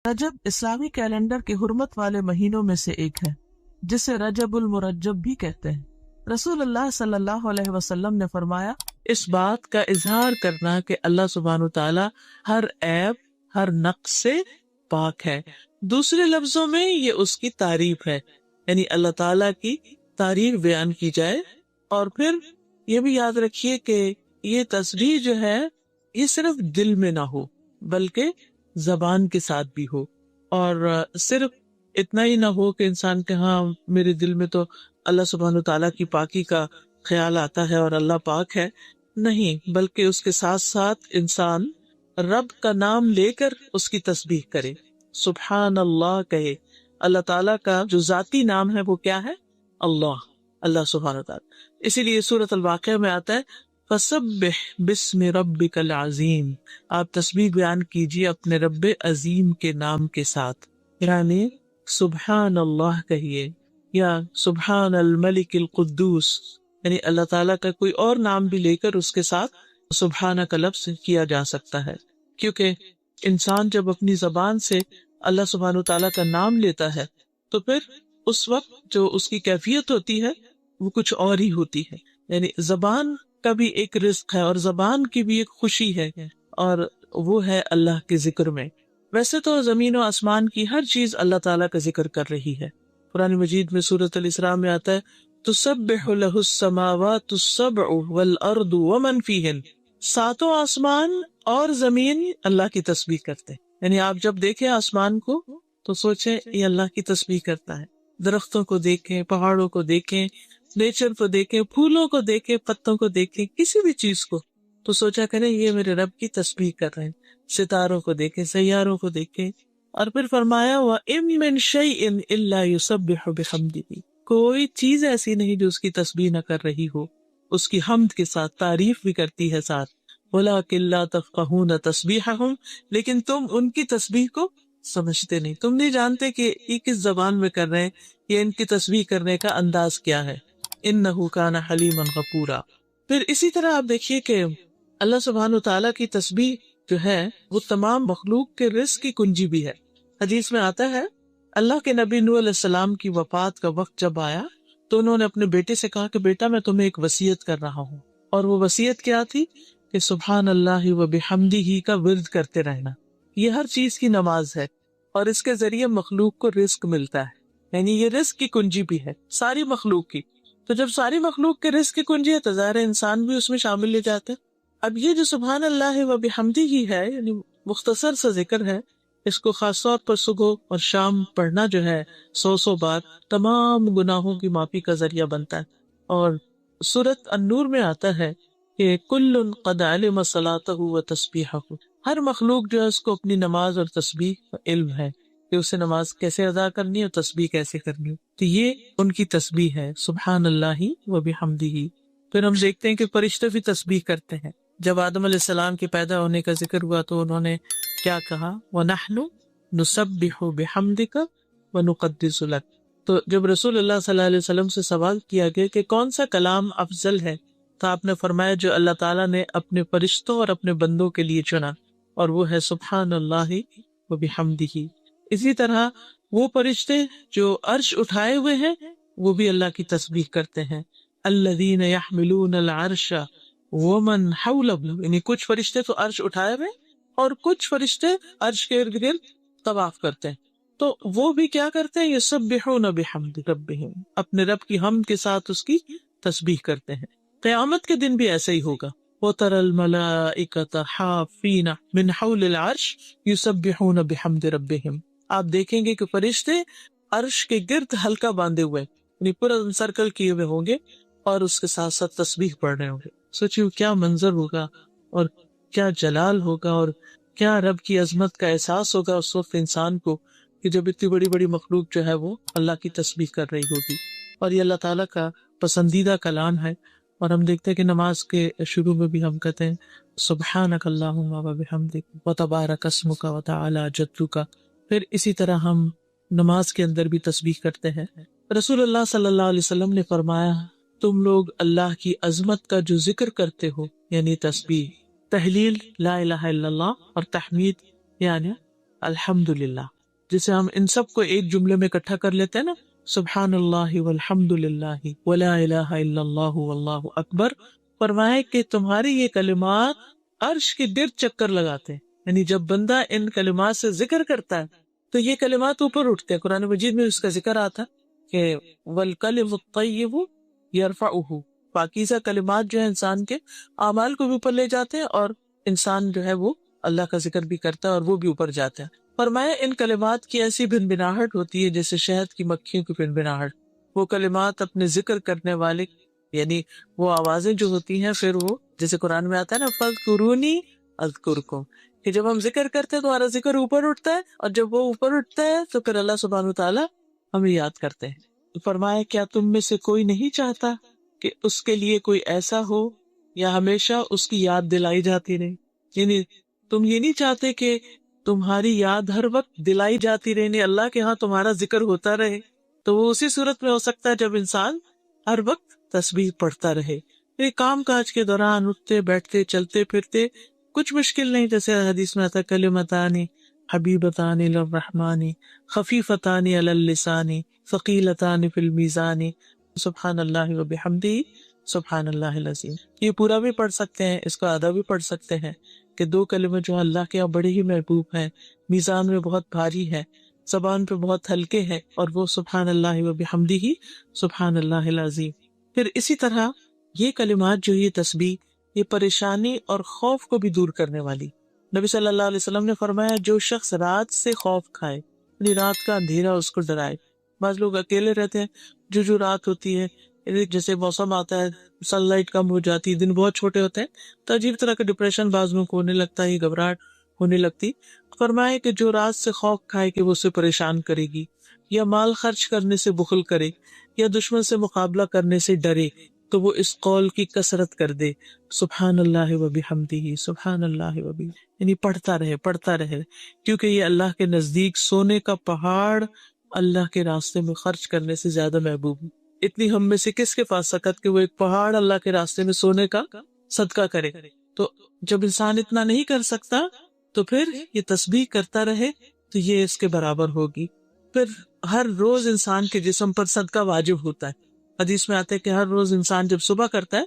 رجب اسلامی کیلنڈر کے حرمت والے مہینوں میں سے ایک ہے، جسے رجب المرجب بھی کہتے ہیں۔ رسول اللہ صلی اللہ علیہ وسلم نے فرمایا، اس بات کا اظہار کرنا کہ اللہ سبحانہ وتعالی ہر عیب، ہر نقص سے پاک ہے۔ دوسرے لفظوں میں یہ اس کی تعریف ہے، یعنی اللہ تعالیٰ کی تعریف بیان کی جائے۔ اور پھر یہ بھی یاد رکھیے کہ یہ تسبیح جو ہے یہ صرف دل میں نہ ہو بلکہ زبان کے ساتھ بھی ہو، اور صرف اتنا ہی نہ ہو کہ انسان کے ہاں میرے دل میں تو اللہ سبحانہ تعالیٰ کی پاکی کا خیال آتا ہے اور اللہ پاک ہے، نہیں، بلکہ اس کے ساتھ ساتھ انسان رب کا نام لے کر اس کی تسبیح کرے، سبحان اللہ کہے۔ اللہ تعالیٰ کا جو ذاتی نام ہے وہ کیا ہے؟ اللہ، اللہ سبحانہ تعالیٰ۔ اسی لیے سورۃ الواقعہ میں آتا ہے فَسَبِّحْ بِاسْمِ رَبِّكَ الْعَظِيمِ، آپ تسبیح بیان کیجیے اپنے رب عظیم کے نام کے ساتھ، یعنی سبحان اللہ کہیے یا سبحان الملک القدوس، یعنی اللہ تعالیٰ کا کوئی اور نام بھی لے کر اس کے ساتھ سبحانہ کا لفظ کیا جا سکتا ہے، کیونکہ انسان جب اپنی زبان سے اللہ سبحانہ تعالیٰ کا نام لیتا ہے تو پھر اس وقت جو اس کی کیفیت ہوتی ہے وہ کچھ اور ہی ہوتی ہے، یعنی زبان کا بھی ایک رزق ہے اور زبان کی بھی ایک خوشی ہے، اور وہ ہے اللہ کے ذکر میں۔ ویسے تو زمین و آسمان کی ہر چیز اللہ تعالیٰ کا ذکر کر رہی ہے۔ قرآن مجید میں سورۃ الاسراء میں آتا ہے تسبح لہ السماوات السبع والارض ومن فیہن، ساتوں آسمان اور زمین اللہ کی تسبیح کرتے ہیں، یعنی آپ جب دیکھیں آسمان کو تو سوچیں یہ اللہ کی تسبیح کرتا ہے، درختوں کو دیکھیں، پہاڑوں کو دیکھیں، نیچر کو دیکھیں، پھولوں کو دیکھیں، پتوں کو دیکھیں، کسی بھی چیز کو تو سوچا کریں یہ میرے رب کی تسبیح کر رہے ہیں۔ ستاروں کو دیکھیں، سیاروں کو دیکھیں، اور پھر فرمایا وَإِن مِّن شَيْءٍ إِلَّا يُسَبِّحُ بِحَمْدِهِ، کوئی چیز ایسی نہیں جو اس کی تسبیح نہ کر رہی ہو، اس کی حمد کے ساتھ تعریف بھی کرتی ہے ساتھ۔ وَلَٰكِن لَّا تَفْقَهُونَ تَسْبِيحَهُمْ، لیکن تم ان کی تسبیح کو سمجھتے نہیں، تم نہیں جانتے کہ یہ کس زبان میں کر رہے ہیں، یہ ان کی تسبیح کرنے کا انداز کیا ہے۔ إِنَّهُ كَانَ حَلِيمًا غَفُورًا۔ پھر اسی طرح آپ دیکھیے کہ اللہ سبحانہ وتعالیٰ کی تسبیح جو ہے وہ تمام مخلوق کے رزق کی کنجی بھی ہے۔ حدیث میں آتا ہے اللہ کے نبی نوح علیہ السلام کی وفات کا وقت جب آیا تو انہوں نے اپنے بیٹے سے کہا کہ بیٹا میں تمہیں ایک وصیت کر رہا ہوں، اور وہ وصیت کیا تھی کہ سبحان اللہ و بحمدہ کا ورد کرتے رہنا۔ یہ ہر چیز کی نماز ہے اور اس کے ذریعے مخلوق کو رزق ملتا ہے، یعنی یہ رزق کی کنجی بھی ہے ساری مخلوق کی۔ تو جب ساری مخلوق کے رزق کی کنجی ہے تو ظاہر انسان بھی اس میں شامل لے جاتے ہیں۔ اب یہ جو سبحان اللہ و بحمدہ ہے، یعنی مختصر سا ذکر ہے، اس کو خاص طور پر صبح اور شام پڑھنا جو ہے 100 بار تمام گناہوں کی معافی کا ذریعہ بنتا ہے۔ اور سورۃ النور میں آتا ہے کہ کل قد علم صلاتہ و تسبیحہ، ہر مخلوق جو ہے اس کو اپنی نماز اور تسبیح کا علم ہے کہ اسے نماز کیسے ادا کرنی ہے اور تسبیح کیسے کرنی ہے، تو یہ ان کی تسبیح ہے سبحان اللہ و بحمدہ۔ پھر ہم دیکھتے ہیں کہ فرشتے بھی تسبیح کرتے ہیں۔ جب آدم علیہ السلام کے پیدا ہونے کا ذکر ہوا تو انہوں نے کیا کہا؟ وَنَحْنُ نُسَبِّحُ بِحَمْدِكَ وَنُقَدِّسُ لَكَ۔ تو جب رسول اللہ صلی اللہ علیہ وسلم سے سوال کیا گیا کہ کون سا کلام افضل ہے تو آپ نے فرمایا جو اللہ تعالیٰ نے اپنے فرشتوں اور اپنے بندوں کے لیے چنا، اور وہ ہے سبحان اللہ و بحمدہ۔ اسی طرح وہ فرشتے جو عرش اٹھائے ہوئے ہیں وہ بھی اللہ کی تسبیح کرتے ہیں، الذین یحملون العرش ومن حولہ، یعنی کچھ فرشتے تو عرش اٹھائے ہوئے اور کچھ فرشتے عرش کے ارد گرد طواف کرتے ہیں، تو وہ بھی کیا کرتے ہیں؟ یسبحون بحمد ربہم، اپنے رب کی حمد کے ساتھ اس کی تسبیح کرتے ہیں۔ قیامت کے دن بھی ایسے ہی ہوگا، وَتَرَى الْمَلَائِكَةَ حَافِّينَ مِنْ حَوْلِ الْعَرْشِ يُسَبِّحُونَ بِحَمْدِ رَبِّهِمْ، آپ دیکھیں گے کہ فرشتے عرش کے گرد حلقہ باندھے ہوئے، یعنی پورا سرکل کیے ہوئے ہوں گے اور اس کے ساتھ ساتھ تسبیح پڑھ رہے ہوں گے۔ سوچیے کیا منظر ہوگا اور کیا جلال ہوگا اور کیا رب کی عظمت کا احساس ہوگا اس وقت انسان کو کہ جب اتنی بڑی بڑی مخلوق جو ہے وہ اللہ کی تسبیح کر رہی ہوگی۔ اور یہ اللہ تعالیٰ کا پسندیدہ کلام ہے، اور ہم دیکھتے ہیں کہ نماز کے شروع میں بھی ہم کہتے ہیں سبحانک اللہم و بحمدک وتبارک اسمک وتعالی جدک۔ پھر اسی طرح ہم نماز کے اندر بھی تسبیح کرتے ہیں۔ رسول اللہ صلی اللہ علیہ وسلم نے فرمایا تم لوگ اللہ کی عظمت کا جو ذکر کرتے ہو، یعنی تسبیح، تحلیل لا الہ الا اللہ اور تحمید یعنی الحمدللہ، جسے ہم ان سب کو ایک جملے میں اکٹھا کر لیتے ہیں نا، سبحان اللہ والحمد للہ ولا الہ الا اللہ واللہ اکبر. فرمائے کہ تمہاری یہ کلمات عرش کے گرد چکر لگاتے ہیں. یعنی جب بندہ ان کلمات سے ذکر کرتا ہے تو یہ کلمات اوپر اٹھتے ہیں. قرآن مجید میں اس کا ذکر آتا کہ والکلم الطیب یرفعہ، پاکیزہ کلمات جو ہے انسان کے اعمال کو بھی اوپر لے جاتے ہیں، اور انسان جو ہے وہ اللہ کا ذکر بھی کرتا ہے اور وہ بھی اوپر جاتا ہے. فرمایا ان کلمات کی ایسی بھنبھناہٹ ہوتی ہے جیسے شہد کی مکھیوں کی بھنبھناہٹ. وہ کلمات اپنے ذکر کرنے والے، یعنی وہ آوازیں جو ہوتی ہیں، پھر وہ جیسے قرآن میں آتا ہے نا فَاذْكُرُونِي أَذْكُرْكُمْ، کہ جب ہم ذکر کرتے ہیں تو ہمارا ذکر اوپر اٹھتا ہے، اور جب وہ اوپر اٹھتا ہے تو پھر اللہ سبحانہ وتعالیٰ ہمیں یاد کرتے ہیں. فرمایا کیا تم میں سے کوئی نہیں چاہتا کہ اس کے لیے کوئی ایسا ہو یا ہمیشہ اس کی یاد دلائی جاتی رہے. یعنی تم یہ نہیں چاہتے کہ تمہاری یاد ہر وقت دلائی جاتی رہے، اللہ کے ہاں تمہارا ذکر ہوتا رہے. تو وہ اسی صورت میں ہو سکتا ہے جب انسان ہر وقت تسبیح پڑھتا رہے. کام کاج کے دوران اٹھتے بیٹھتے چلتے پھرتے کچھ مشکل نہیں، جیسے حدیث میں آتا کلمتان حبیبتان الی الرحمن خفیفتان علی اللسان ثقیلتان فی المیزان سبحان اللہ وبحمدہ سبحان اللہ العظیم. یہ پورا بھی پڑھ سکتے ہیں، اس کو آدھا بھی پڑھ سکتے ہیں کہ دو کلمے جو اللہ کے یہاں بڑے ہی محبوب ہیں، میزان میں بہت بھاری ہے، زبان پہ بہت ہلکے ہیں، اور وہ سبحان اللہ وبحمدہ سبحان اللہ العظیم. پھر اسی طرح یہ کلمات جو یہ تسبیح، یہ پریشانی اور خوف کو بھی دور کرنے والی. نبی صلی اللہ علیہ وسلم نے فرمایا جو شخص رات سے خوف کھائے، یعنی رات کا اندھیرا اس کو ڈرائے. بعض لوگ اکیلے رہتے ہیں، جو رات ہوتی ہے، جیسے موسم آتا ہے سن لائٹ کم ہو جاتی، دن بہت چھوٹے ہوتے ہیں، تو عجیب طرح کا ڈپریشن بعض لوگوں کو ہونے لگتا ہے، گھبراہٹ ہونے لگتی. فرمائے کہ جو رات سے خوف کھائے کہ وہ اسے پریشان کرے گی، یا مال خرچ کرنے سے بخل کرے، یا دشمن سے مقابلہ کرنے سے ڈرے، تو وہ اس قول کی کثرت کر دے سبحان اللہ وبحمدہ سبحان اللہ وبحمدہ، یعنی پڑھتا رہے، کیونکہ یہ اللہ کے نزدیک سونے کا پہاڑ اللہ کے راستے میں خرچ کرنے سے زیادہ محبوب ہے. اتنی ہم میں سے کس کے پاس سکت کہ وہ ایک پہاڑ اللہ کے راستے میں سونے کا صدقہ کرے. تو جب انسان اتنا نہیں کر سکتا تو پھر یہ تسبیح کرتا رہے تو یہ اس کے برابر ہوگی. پھر ہر روز انسان کے جسم پر صدقہ واجب ہوتا ہے. حدیث میں آتا ہے کہ ہر روز انسان جب صبح کرتا ہے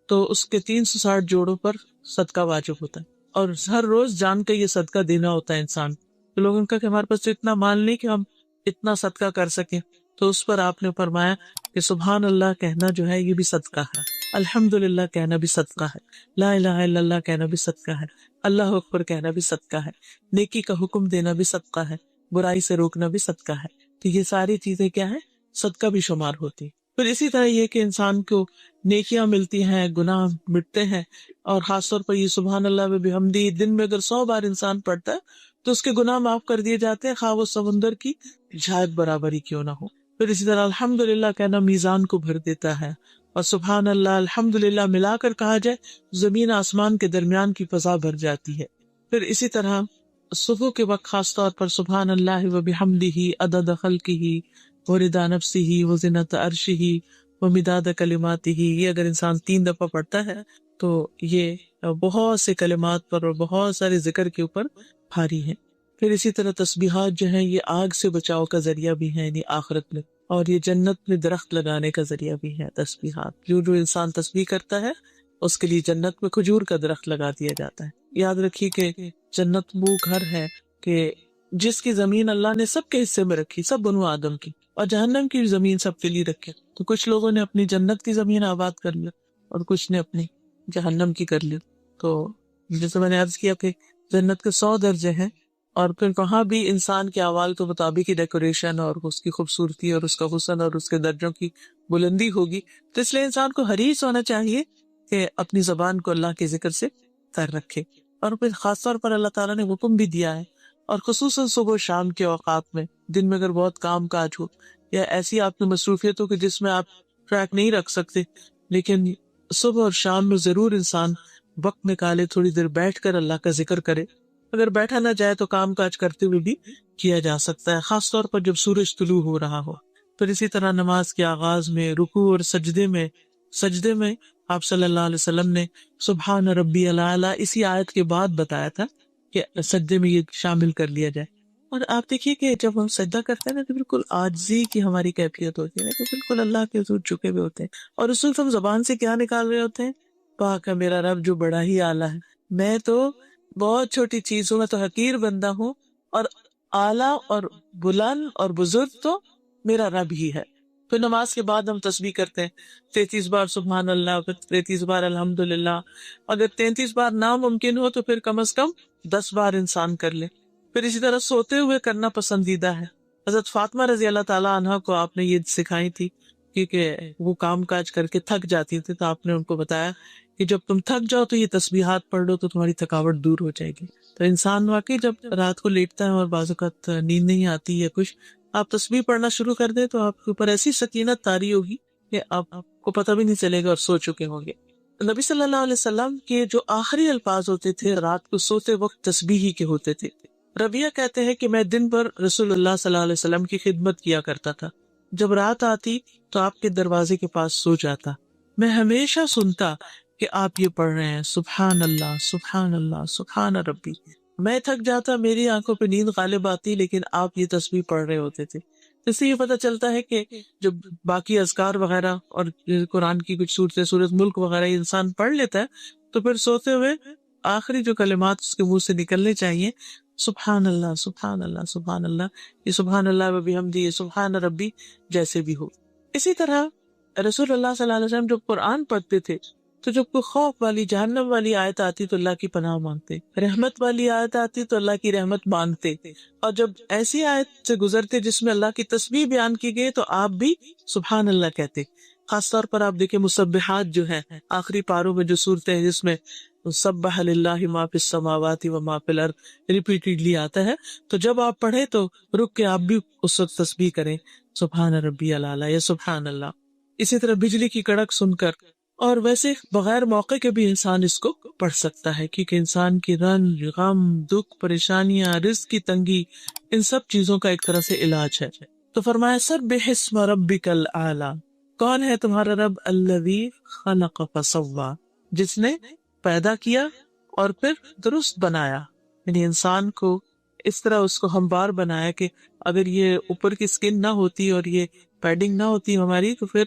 تو اس کے 360 جوڑوں پر صدقہ واجب ہوتا ہے، اور ہر روز جان کے یہ صدقہ دینا ہوتا ہے انسان. تو لوگوں کا کہ ہمارے پاس تو اتنا مال نہیں کہ ہم اتنا صدقہ کر سکیں، تو اس پر آپ نے فرمایا کہ سبحان اللہ کہنا جو ہے یہ بھی صدقہ ہے، الحمدللہ کہنا بھی صدقہ ہے، لا الہ الا اللہ کہنا بھی صدقہ ہے، اللہ اکبر کہنا بھی صدقہ ہے، نیکی کا حکم دینا بھی صدقہ ہے، برائی سے روکنا بھی صدقہ ہے. تو یہ ساری چیزیں کیا ہے؟ صدقہ بھی شمار ہوتی. پھر اسی طرح یہ کہ انسان کو نیکیاں ملتی ہیں، گناہ مٹتے ہیں، اور خاص طور پر یہ سبحان اللہ وبحمدہ دن میں اگر 100 بار انسان پڑھتا ہے تو اس کے گناہ معاف کر دیے جاتے ہیں، خواہ وہ سمندر کی جھاگ برابر ہی کیوں نہ ہو. پھر اسی طرح الحمدللہ کہنا میزان کو بھر دیتا ہے، اور سبحان اللہ الحمدللہ ملا کر کہا جائے زمین آسمان کے درمیان کی فضا بھر جاتی ہے. پھر اسی طرح صبح کے وقت خاص طور پر سبحان اللہ وبحمدہ عدد خلقہ ورضا نفسہ وزنۃ عرشہ ومداد کلماتہ، یہ اگر انسان 3 دفعہ پڑھتا ہے تو یہ بہت سے کلمات پر اور بہت سارے ذکر کے اوپر بھاری ہیں. پھر اسی طرح تسبیحات جو ہیں یہ آگ سے بچاؤ کا ذریعہ بھی ہیں، یعنی آخرت میں، اور یہ جنت میں درخت لگانے کا ذریعہ بھی ہے تسبیحات. جو انسان تسبیح کرتا ہے اس کے لیے جنت میں کھجور کا درخت لگا دیا جاتا ہے. یاد رکھیے کہ جنت وہ گھر ہے کہ جس کی زمین اللہ نے سب کے حصے میں رکھی، سب بنو آدم کی، اور جہنم کی زمین سب کے لیے رکھے. تو کچھ لوگوں نے اپنی جنت کی زمین آباد کر لیا اور کچھ نے اپنی جہنم کی کر لی. تو جیسے میں نے عرض کیا کہ جنت کے 100 درجے ہیں، اور پھر وہاں بھی انسان کے اعمال کے مطابق ہی ڈیکوریشن اور اس کی خوبصورتی اور اس کا حسن اور اس کے درجوں کی بلندی ہوگی. تو اس لیے انسان کو حریص ہونا چاہیے کہ اپنی زبان کو اللہ کے ذکر سے تر رکھے. اور پھر خاص طور پر اللہ تعالیٰ نے حکم بھی دیا ہے، اور خصوصاً صبح و شام کے اوقات میں، دن میں اگر بہت کام کاج ہو یا ایسی آپ میں مصروفیت ہو کہ جس میں آپ ٹریک نہیں رکھ سکتے، لیکن صبح اور شام میں ضرور انسان وقت نکالے، تھوڑی دیر بیٹھ کر اللہ کا ذکر کرے. اگر بیٹھا نہ جائے تو کام کاج کرتے ہوئے بھی کیا جا سکتا ہے، خاص طور پر جب سورج طلوع ہو رہا ہو. پھر اسی طرح نماز کے آغاز میں، رکوع اور سجدے میں آپ صلی اللہ علیہ وسلم نے سبحان ربی الاعلیٰ اسی آیت کے بعد بتایا تھا کہ سجدے میں یہ شامل کر لیا جائے. اور آپ دیکھیے کہ جب ہم سجدہ کرتے ہیں نا تو بالکل عاجزی کی ہماری کیفیت ہوتی ہے نا، کہ بالکل اللہ کے حضور جھکے ہوئے ہوتے ہیں، اور اس وقت ہم زبان سے کیا نکال رہے ہوتے ہیں؟ پاک ہے میرا رب جو بڑا ہی اعلیٰ ہے، میں تو بہت چھوٹی چیز ہوں، میں تو حقیر بندہ ہوں، اور اعلیٰ اور بلند اور بزرگ تو میرا رب ہی ہے۔ پھر نماز کے بعد ہم تسبیح کرتے ہیں 33 بار سبحان اللہ، پھر 33 بار الحمدللہ۔ اگر 33 بار ناممکن ہو تو پھر کم از کم 10 بار انسان کر لے۔ پھر اسی طرح سوتے ہوئے کرنا پسندیدہ ہے۔ حضرت فاطمہ رضی اللہ تعالیٰ عنہ کو آپ نے یہ سکھائی تھی، کیونکہ وہ کام کاج کر کے تھک جاتی تھی، تو آپ نے ان کو بتایا کہ جب تم تھک جاؤ تو یہ تسبیحات پڑھ لو تو تمہاری تھکاوٹ دور ہو جائے گی۔ تو انسان واقعی جب رات کو لیٹتا ہے اور بعض اوقات نیند نہیں آتی یا کچھ، آپ تسبیح پڑھنا شروع کر دیں تو آپ کے اوپر ایسی سکینت طاری ہوگی کہ آپ کو پتہ بھی نہیں چلے گا اور سو چکے ہوں گے۔ نبی صلی اللہ علیہ وسلم کے جو آخری الفاظ ہوتے تھے رات کو سوتے وقت تسبیح ہی کے ہوتے تھے۔ ربیہ کہتے ہیں کہ میں دن بھر رسول اللہ صلی اللہ علیہ وسلم کی خدمت کیا کرتا تھا، جب رات آتی تو آپ کے دروازے کے پاس سو جاتا، میں ہمیشہ سنتا کہ آپ یہ پڑھ رہے ہیں سبحان اللہ سبحان اللہ سبحان ربی۔ میں تھک جاتا، میری آنکھوں پہ نیند غالب آتی، لیکن آپ یہ تسبیح پڑھ رہے ہوتے تھے۔ اس سے یہ پتہ چلتا ہے کہ جب باقی اذکار وغیرہ اور قرآن کی کچھ صورتیں، سورۃ ملک وغیرہ یہ انسان پڑھ لیتا ہے تو پھر سوتے ہوئے آخری جو کلمات اس کے منہ سے نکلنے چاہیے سبحان اللہ سبحان اللہ سبحان اللہ، یہ سبحان اللہ و بحمدہ، یہ سبحان ربی جیسے بھی ہو۔ اسی طرح رسول اللہ صلی اللہ علیہ وسلم جب قرآن پڑھتے تھے تو جب کوئی خوف والی جہنم والی آیت آتی تو اللہ کی پناہ مانگتے، رحمت والی آیت آتی تو اللہ کی رحمت مانگتے، اور جب ایسی آیت سے گزرتے جس میں اللہ کی تسبیح بیان کی گئی تو آپ بھی سبحان اللہ کہتے۔ خاص طور پر آپ دیکھیں مسبحات جو ہے آخری پاروں میں جو صورتیں ہیں جس میں سبح للہ ما فی السماوات و ما فی الارض ریپیٹیڈلی آتا ہے، تو جب آپ پڑھیں تو رک کے آپ بھی اس وقت تسبیح کریں سبحان ربی الاعلیٰ یا سبحان اللہ۔ اسی طرح بجلی کی کڑک سن کر، اور ویسے بغیر موقع کے بھی انسان اس کو پڑھ سکتا ہے، کیونکہ انسان کی رنج غم دکھ پریشانیاں رزق کی تنگی ان سب چیزوں کا ایک طرح سے علاج ہے۔ تو فرمایا سبح اسم ربک الاعلیٰ، کون ہے تمہارا رب؟ الذی خلق فسوی، جس نے پیدا کیا اور پھر درست بنایا، یعنی انسان کو اس طرح اس کو ہموار بنایا کہ اگر یہ اوپر کی سکن نہ ہوتی اور یہ پیڈنگ نہ ہوتی ہماری تو پھر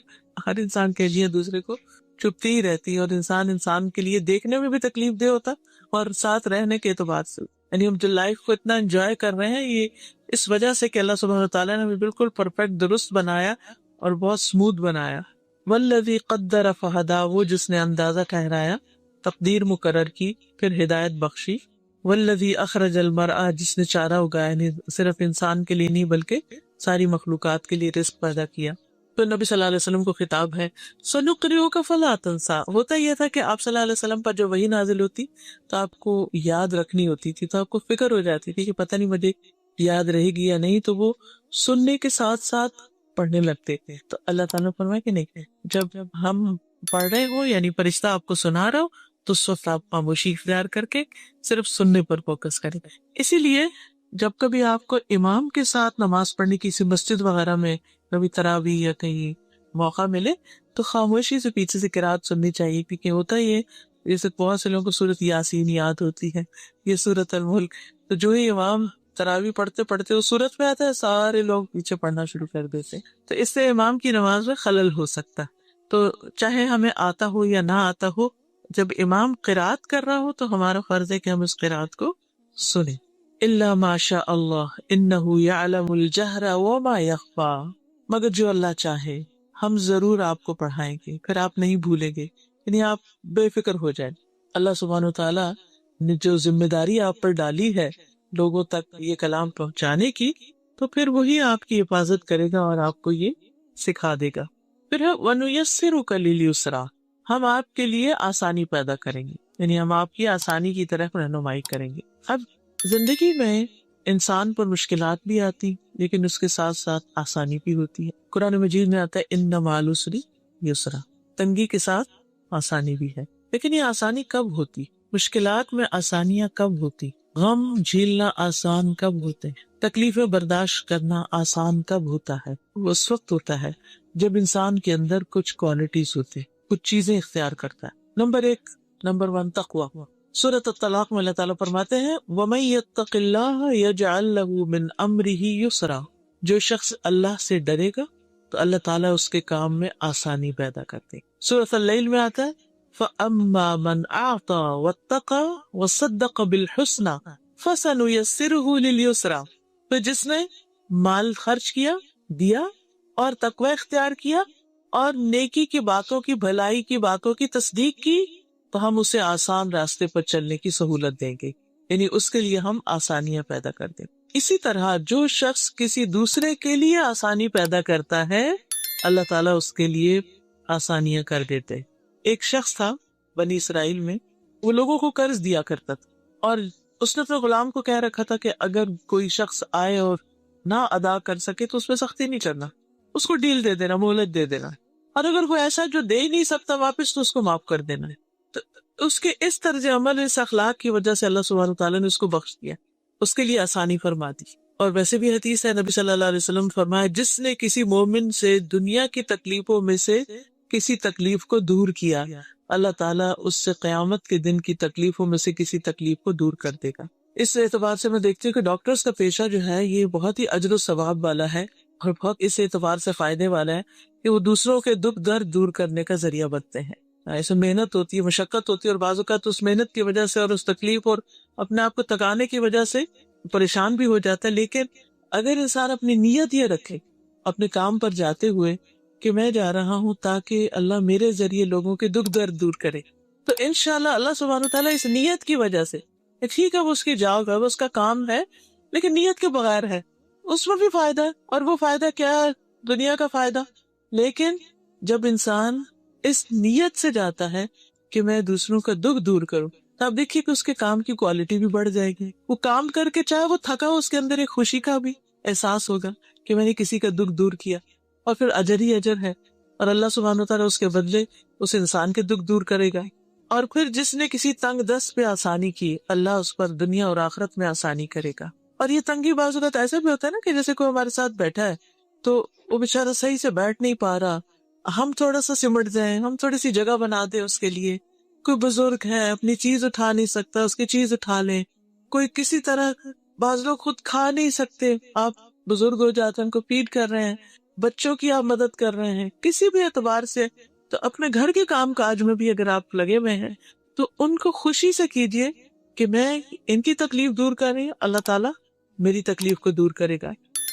ہر انسان کے لیے دوسرے کو چپتی ہی رہتی، اور انسان کے لیے دیکھنے میں بھی تکلیف دہ ہوتا اور ساتھ رہنے کے اعتبار سے، یعنی ہم جو لائف کو اتنا انجوائے کر رہے ہیں یہ اس وجہ سے کہ اللہ سبحانہ وتعالیٰ نے ہمیں بالکل پرفیکٹ درست بنایا اور بہت سموتھ بنایا۔ والذی قدر فہدی، وہ جس نے اندازہ ٹھہرایا، تقدیر مقرر کی، پھر ہدایت بخشی۔ والذی اخرج المرعی، جس نے چارہ اگایا، یعنی صرف انسان کے لیے نہیں بلکہ ساری مخلوقات کے لیے رزق پیدا کیا۔ تو نبی صلی اللہ علیہ وسلم کو خطاب ہے سنقرئک فلا تنسیٰ۔ ہوتا یہ تھا کہ آپ صلی اللہ علیہ وسلم پر جو وحی نازل ہوتی تو آپ کو یاد رکھنی ہوتی تھی، تو آپ کو فکر ہو جاتی تھی کہ پتہ نہیں مجھے یاد رہے گی یا نہیں، تو وہ سننے کے ساتھ ساتھ پڑھنے لگتے تھے۔ تو اللہ تعالیٰ نے فرمایا کہ نہیں، جب ہم پڑھ رہے ہو یعنی فرشتہ آپ کو سنا رہا ہو تو اس وقت آپ خاموشی اختیار کر کے صرف سننے پر فوکس کریں۔ اسی لیے جب کبھی آپ کو امام کے ساتھ نماز پڑھنے کی کسی مسجد وغیرہ میں کبھی تراویح یا کہیں موقع ملے تو خاموشی سے پیچھے سے قرات سننی چاہیے، کیونکہ ہوتا یہ جیسے بہت سے لوگوں کو سورۃ یاسین یاد ہوتی ہے، یہ سورۃ الملک، تو جو ہی امام تراویح پڑھتے پڑھتے وہ سورت میں آتا ہے سارے لوگ پیچھے پڑھنا شروع کر دیتے، تو اس سے امام کی نماز میں خلل ہو سکتا ہے۔ تو چاہے ہمیں آتا ہو یا نہ آتا ہو، جب امام قرات کر رہا ہو تو ہمارا فرض ہے کہ ہم اس قرات کو سنیں۔ الا ما شاء اللہ انہ یعلم الجہر وما یخفی، مگر جو اللہ چاہے ہم ضرور آپ کو پڑھائیں گے، پھر آپ نہیں بھولیں گے، یعنی آپ بے فکر ہو جائیں۔ اللہ سبحانہ وتعالیٰ نے جو ذمہ داری آپ پر ڈالی ہے لوگوں تک یہ کلام پہنچانے کی، تو پھر وہی آپ کی حفاظت کرے گا اور آپ کو یہ سکھا دے گا۔ پھر ہے وَنُيَسِّرُكَ لِلْيُسْرَىٰ، ہم آپ کے لیے آسانی پیدا کریں گے، یعنی ہم آپ کی آسانی کی طرف رہنمائی کریں گے۔ اب زندگی میں انسان پر مشکلات بھی آتی لیکن اس کے ساتھ ساتھ آسانی بھی ہوتی ہے۔ قرآن مجید میں آتا ہے اِنَّ مَعَ الْعُسْرِ یُسْرًا، تنگی کے ساتھ آسانی بھی ہے۔ لیکن یہ آسانی کب ہوتی؟ مشکلات میں آسانیاں کب ہوتی؟ غم جھیلنا آسان کب ہوتے ہیں؟ تکلیفیں برداشت کرنا آسان کب ہوتا ہے؟ وہ اس وقت ہوتا ہے جب انسان کے اندر کچھ کوالٹیز ہوتے، کچھ چیزیں اختیار کرتا ہے۔ نمبر 1 تقوی، سورۃ الطلاق میں اللہ تعالیٰ فرماتے ہیں وَمَن يَتَّقِ اللَّهَ يَجْعَل لَّهُ مِنْ أَمْرِهِ يُسْرًا، جو شخص اللہ سے ڈرے گا تو اللہ تعالیٰ اس کے کام میں آسانی پیدا کر دے. سورۃ اللیل میں آتا ہے فَأَمَّا مَنْ أَعْطَى وَاتَّقَى وَصَدَّقَ بِالْحُسْنَى فَسَنُيَسِّرُهُ لِلْيُسْرَى، تو جس نے مال خرچ کیا، دیا اور تقوی اختیار کیا اور نیکی کی باتوں کی، بھلائی کی باتوں کی تصدیق کی، تو ہم اسے آسان راستے پر چلنے کی سہولت دیں گے، یعنی اس کے لیے ہم آسانیاں پیدا کر دیں. اسی طرح جو شخص کسی دوسرے کے لیے آسانی پیدا کرتا ہے اللہ تعالیٰ اس کے لیے آسانیاں کر دیتے. ایک شخص تھا بنی اسرائیل میں، وہ لوگوں کو قرض دیا کرتا تھا، اور اس نے اپنے غلام کو کہہ رکھا تھا کہ اگر کوئی شخص آئے اور نہ ادا کر سکے تو اس پہ سختی نہیں کرنا، اس کو ڈیل دے دینا، مہلت دے دینا، اور اگر کوئی ایسا جو دے ہی نہیں سکتا واپس تو اس کو معاف کر دینا ہے. تو اس کے اس طرز عمل، اس اخلاق کی وجہ سے اللہ سبحانہ وتعالیٰ نے اس کو بخش دیا، اس کے لیے آسانی فرما دی. اور ویسے بھی حدیث ہے، نبی صلی اللہ علیہ وسلم نے فرمایا جس نے کسی مومن سے دنیا کی تکلیفوں میں سے کسی تکلیف کو دور کیا، اللہ تعالیٰ اس سے قیامت کے دن کی تکلیفوں میں سے کسی تکلیف کو دور کر دے گا. اس اعتبار سے میں دیکھتی ہوں کہ ڈاکٹرز کا پیشہ جو ہے یہ بہت ہی اجر و ثواب والا ہے، اور بہت اس اعتبار سے فائدے والا ہے کہ وہ دوسروں کے دکھ درد دور کرنے کا ذریعہ بنتے ہیں. اس میں محنت ہوتی ہے، مشقت ہوتی ہے، اور بعض اوقات اس محنت کی وجہ سے اور اس تکلیف اور اپنے آپ کو تکانے کی وجہ سے پریشان بھی ہو جاتا ہے. لیکن اگر انسان اپنی نیت یہ رکھے اپنے کام پر جاتے ہوئے کہ میں جا رہا ہوں تاکہ اللہ میرے ذریعے لوگوں کے دکھ درد دور کرے، تو انشاءاللہ اللہ سبحانہ وتعالیٰ اس نیت کی وجہ سے، ٹھیک ہے وہ اس کی جاب ہے، وہ اس کا کام ہے، لیکن نیت کے بغیر ہے، اس میں بھی فائدہ ہے. اور وہ فائدہ کیا ہے؟ دنیا کا فائدہ. لیکن جب انسان اس نیت سے جاتا ہے کہ میں دوسروں کا دکھ دور کروں، تو آپ دیکھیے کہ اس کے کام کی کوالٹی بھی بڑھ جائے گی. وہ کام کر کے چاہے وہ تھکا ہو، اس کے اندر ایک خوشی کا بھی احساس ہوگا کہ میں نے کسی کا دکھ دور کیا، اور پھر اجر ہی اجر ہے، اور اللہ سبحانہ وتعالیٰ اس کے بدلے اس انسان کے دکھ دور کرے گا. اور پھر جس نے کسی تنگ دست پہ آسانی کی، اللہ اس پر دنیا اور آخرت میں آسانی کرے گا. اور یہ تنگی بعض اوقات ایسا بھی ہوتا ہے نا کہ جیسے کوئی ہمارے ساتھ بیٹھا ہے تو وہ بےچارا صحیح سے بیٹھ نہیں پا رہا، ہم تھوڑا سا سمٹ جائیں، ہم تھوڑی سی جگہ بنا دیں اس کے لیے. کوئی بزرگ ہے اپنی چیز اٹھا نہیں سکتا، اس کی چیز اٹھا لیں. کوئی کسی طرح، بعض لوگ خود کھا نہیں سکتے، آپ بزرگ ہو جاتے ہیں ان کو فیڈ کر رہے ہیں، بچوں کی آپ مدد کر رہے ہیں، کسی بھی اعتبار سے. تو اپنے گھر کے کام کاج میں بھی اگر آپ لگے ہوئے ہیں تو ان کو خوشی سے کیجئے کہ میں ان کی تکلیف دور کر رہی ہوں، اللہ تعالیٰ میری تکلیف کو دور کرے گا.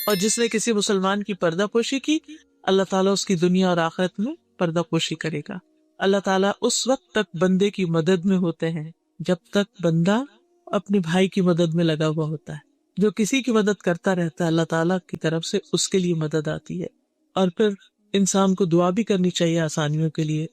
اور جس نے کسی مسلمان کی پردہ پوشی کی، اللہ تعالیٰ اس کی دنیا اور آخرت میں پردہ پوشی کرے گا. اللہ تعالیٰ اس وقت تک بندے کی مدد میں ہوتے ہیں جب تک بندہ اپنے بھائی کی مدد میں لگا ہوا ہوتا ہے. جو کسی کی مدد کرتا رہتا ہے اللہ تعالیٰ کی طرف سے اس کے لیے مدد آتی ہے. اور پھر انسان کو دعا بھی کرنی چاہیے آسانیوں کے لیے.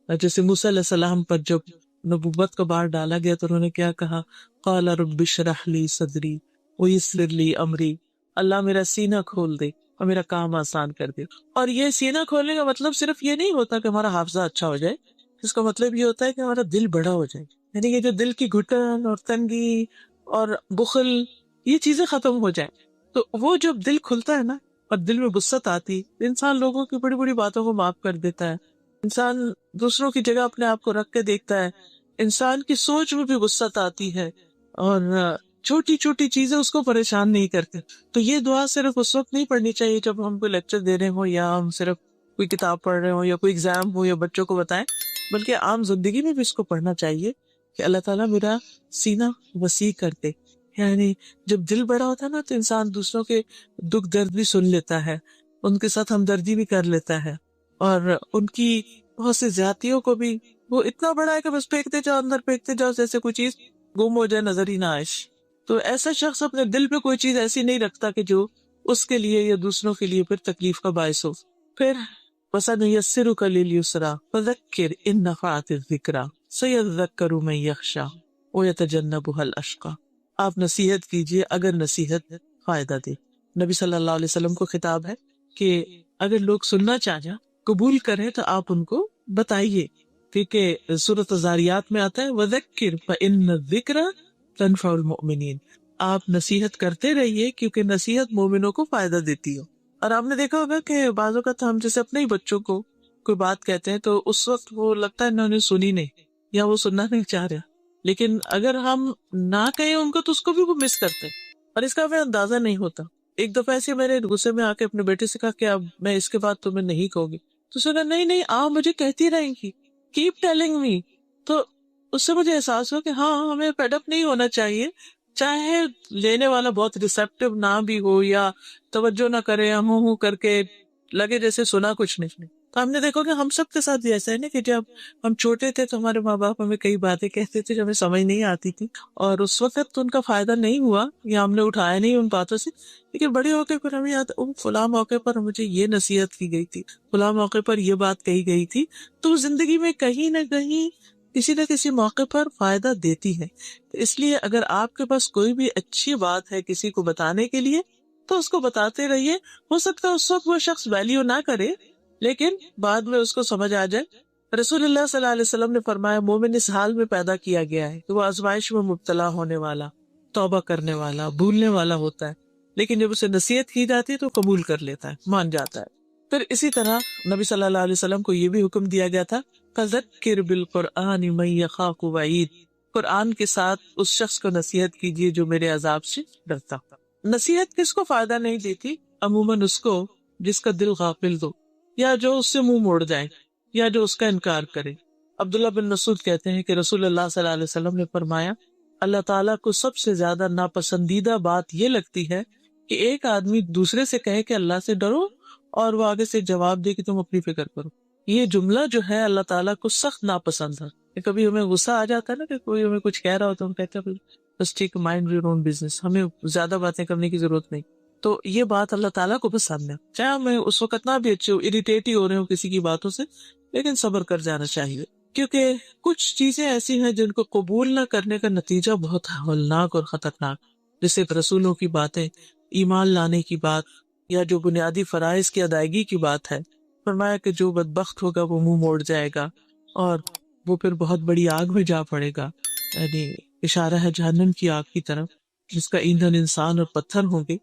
جیسے موسیٰ علیہ السلام پر جب نبوت کا بار ڈالا گیا تو انہوں نے کیا کہا؟ قال رب اشرح لی صدری ویسر لی امری، اللہ میرا سینہ کھول دے اور میرا کام آسان کر دے. اور یہ سینہ کھولنے کا مطلب صرف یہ نہیں ہوتا کہ ہمارا حافظہ اچھا ہو جائے، اس کا مطلب یہ ہوتا ہے کہ ہمارا دل بڑا ہو جائے. یعنی یہ جو دل کی گھٹن اور تنگی اور بخل، یہ چیزیں ختم ہو جائیں. تو وہ جب دل کھلتا ہے نا اور دل میں وسعت آتی، انسان لوگوں کی بڑی بڑی باتوں کو معاف کر دیتا ہے، انسان دوسروں کی جگہ اپنے آپ کو رکھ کے دیکھتا ہے، انسان کی سوچ میں بھی وسعت آتی ہے، اور چھوٹی چھوٹی چیزیں اس کو پریشان نہیں کرتے. تو یہ دعا صرف اس وقت نہیں پڑھنی چاہیے جب ہم کوئی لیکچر دے رہے ہوں یا ہم صرف کوئی کتاب پڑھ رہے ہوں یا کوئی ایگزام ہو یا بچوں کو بتائیں، بلکہ عام زندگی میں بھی اس کو پڑھنا چاہیے کہ اللہ تعالیٰ میرا سینہ وسیع کر دے. یعنی جب دل بڑا ہوتا ہے نا تو انسان دوسروں کے دکھ درد بھی سن لیتا ہے، ان کے ساتھ ہمدردی بھی کر لیتا ہے، اور ان کی بہت سی زیادتیوں کو بھی، وہ اتنا بڑا ہے کہ بس پھینکتے جاؤ، اندر پھینکتے جاؤ جیسے کوئی چیز گم ہو جائے، نظر ہی نہ آئے. تو ایسا شخص اپنے دل پہ کوئی چیز ایسی نہیں رکھتا کہ جو اس کے لیے یا دوسروں کے لیے پھر تکلیف کا باعث ہو. پھر وَسَنُيَسِّرُكَ لِلْيُسْرَىٰ فَذَكِّرْ إِن نَفَعَتِ الذِّكْرَىٰ سَيَذَّكَّرُ مَن يَخْشَىٰ وَيَتَجَنَّبُهَا الْأَشْقَىٰ. آپ نصیحت کیجئے اگر نصیحت فائدہ دے. نبی صلی اللہ علیہ وسلم کو خطاب ہے کہ اگر لوگ سننا چاہیں، قبول کریں تو آپ ان کو بتائیے. کیونکہ سورۃ الذاریات میں آتا ہے وَذَكِّرْ فَإِنَّ الذِّكْرَىٰ تنفع المؤمنین. آپ نصیحت کرتے رہیے کیونکہ نصیحت مومنوں کو فائدہ دیتی ہو. اور آپ نے دیکھا ہوگا کہ بعض اوقات ہم جیسے اپنے ہی بچوں کو کوئی بات کہتے ہیں تو اس وقت وہ لگتا ہے انہوں نے سنی نہیں یا وہ سننا نہیں چاہ رہا، لیکن اگر ہم نہ کہیں ان کو تو اس کو بھی وہ مس کرتے ہیں، اور اس کا ہمیں اندازہ نہیں ہوتا. ایک دفعہ ایسے میں نے غصے میں آ کے اپنے بیٹے سے کہا کہ اب میں اس کے بعد تمہیں نہیں کہوں گی. تو اس نے کہا نہیں نہیں آپ مجھے کہتی رہیں گی، کیپ ٹیلنگ می. تو اس سے مجھے احساس ہوا کہ ہاں ہمیں فیڈ اپ نہیں ہونا چاہیے، چاہے لینے والا بہت ریسپٹیو نہ بھی ہو یا توجہ نہ کرے، ہم ہوں کر کے لگے جیسے سنا کچھ نہیں. تو ہم نے دیکھو کہ ہم سب کے ساتھ بھی ایسا ہے نا کہ جب ہم چھوٹے تھے تو ہمارے ماں باپ ہمیں کئی باتیں کہتے تھے جو ہمیں سمجھ نہیں آتی تھی، اور اس وقت تو ان کا فائدہ نہیں ہوا یا ہم نے اٹھایا نہیں ان باتوں سے. لیکن بڑے ہو کے پھر ہمیں یاد فلاں موقع پر مجھے یہ نصیحت کی گئی تھی، فلاں موقع پر یہ بات کہی گئی تھی. تو زندگی میں کہیں نہ کہیں کسی نہ کسی موقع پر فائدہ دیتی ہے. اس لیے اگر آپ کے پاس کوئی بھی اچھی بات ہے کسی کو بتانے کے لیے تو اس کو بتاتے رہیے. ہو سکتا ہے اس وقت وہ شخص ویلیو نہ کرے لیکن بعد میں اس کو سمجھ آ جائے. رسول اللہ صلی اللہ علیہ وسلم نے فرمایا مومن اس حال میں پیدا کیا گیا ہے کہ وہ آزمائش میں مبتلا ہونے والا، توبہ کرنے والا، بھولنے والا ہوتا ہے، لیکن جب اسے نصیحت کی جاتی ہے تو قبول کر لیتا ہے، مان جاتا ہے. پھر اسی طرح نبی صلی اللہ علیہ وسلم کو یہ بھی حکم دیا گیا تھا فَذَكِّرْ بِالْقُرْآنِ مَن يَخَافُ وَعِيدِ، قرآن کے ساتھ اس شخص کو نصیحت کیجیے جو میرے عذاب سے ڈرتا. نصیحت کس کو فائدہ نہیں دیتی؟ عموماً اس کو جس کا دل غافل ہو، یا جو اس سے منہ موڑ جائے، یا جو اس کا انکار کرے. عبداللہ بن مسعود کہتے ہیں کہ رسول اللہ صلی اللہ علیہ وسلم نے فرمایا اللہ تعالیٰ کو سب سے زیادہ ناپسندیدہ بات یہ لگتی ہے کہ ایک آدمی دوسرے سے کہے کہ اللہ سے ڈرو اور وہ آگے سے جواب دے کہ تم اپنی فکر کرو. یہ جملہ جو ہے اللہ تعالیٰ کو سخت ناپسند ہے. کبھی ہمیں غصہ آ جاتا ہے نا کہ کوئی ہمیں کچھ کہہ رہا ہو تو ہم کہتے ہیں بس ٹھیک، مائنڈ یور اون بزنس، ہمیں زیادہ باتیں کرنے کی ضرورت نہیں. تو یہ بات اللہ تعالیٰ کو پسند ہے. چاہے ہمیں اس وقت نہ بھی اچھے اریٹیٹ ہی ہو رہے ہوں کسی کی باتوں سے، لیکن صبر کر جانا چاہیے، کیونکہ کچھ چیزیں ایسی ہیں جن کو قبول نہ کرنے کا نتیجہ بہت ہولناک اور خطرناک، جیسے رسولوں کی باتیں، ایمان لانے کی بات، یا جو بنیادی فرائض کی ادائیگی کی بات ہے. فرمایا کہ جو بدبخت ہوگا وہ منہ موڑ جائے گا اور وہ پھر بہت بڑی آگ میں جا پڑے گا. یعنی اشارہ ہے جہنم کی آگ کی طرف جس کا ایندھن انسان اور پتھر ہوں گے.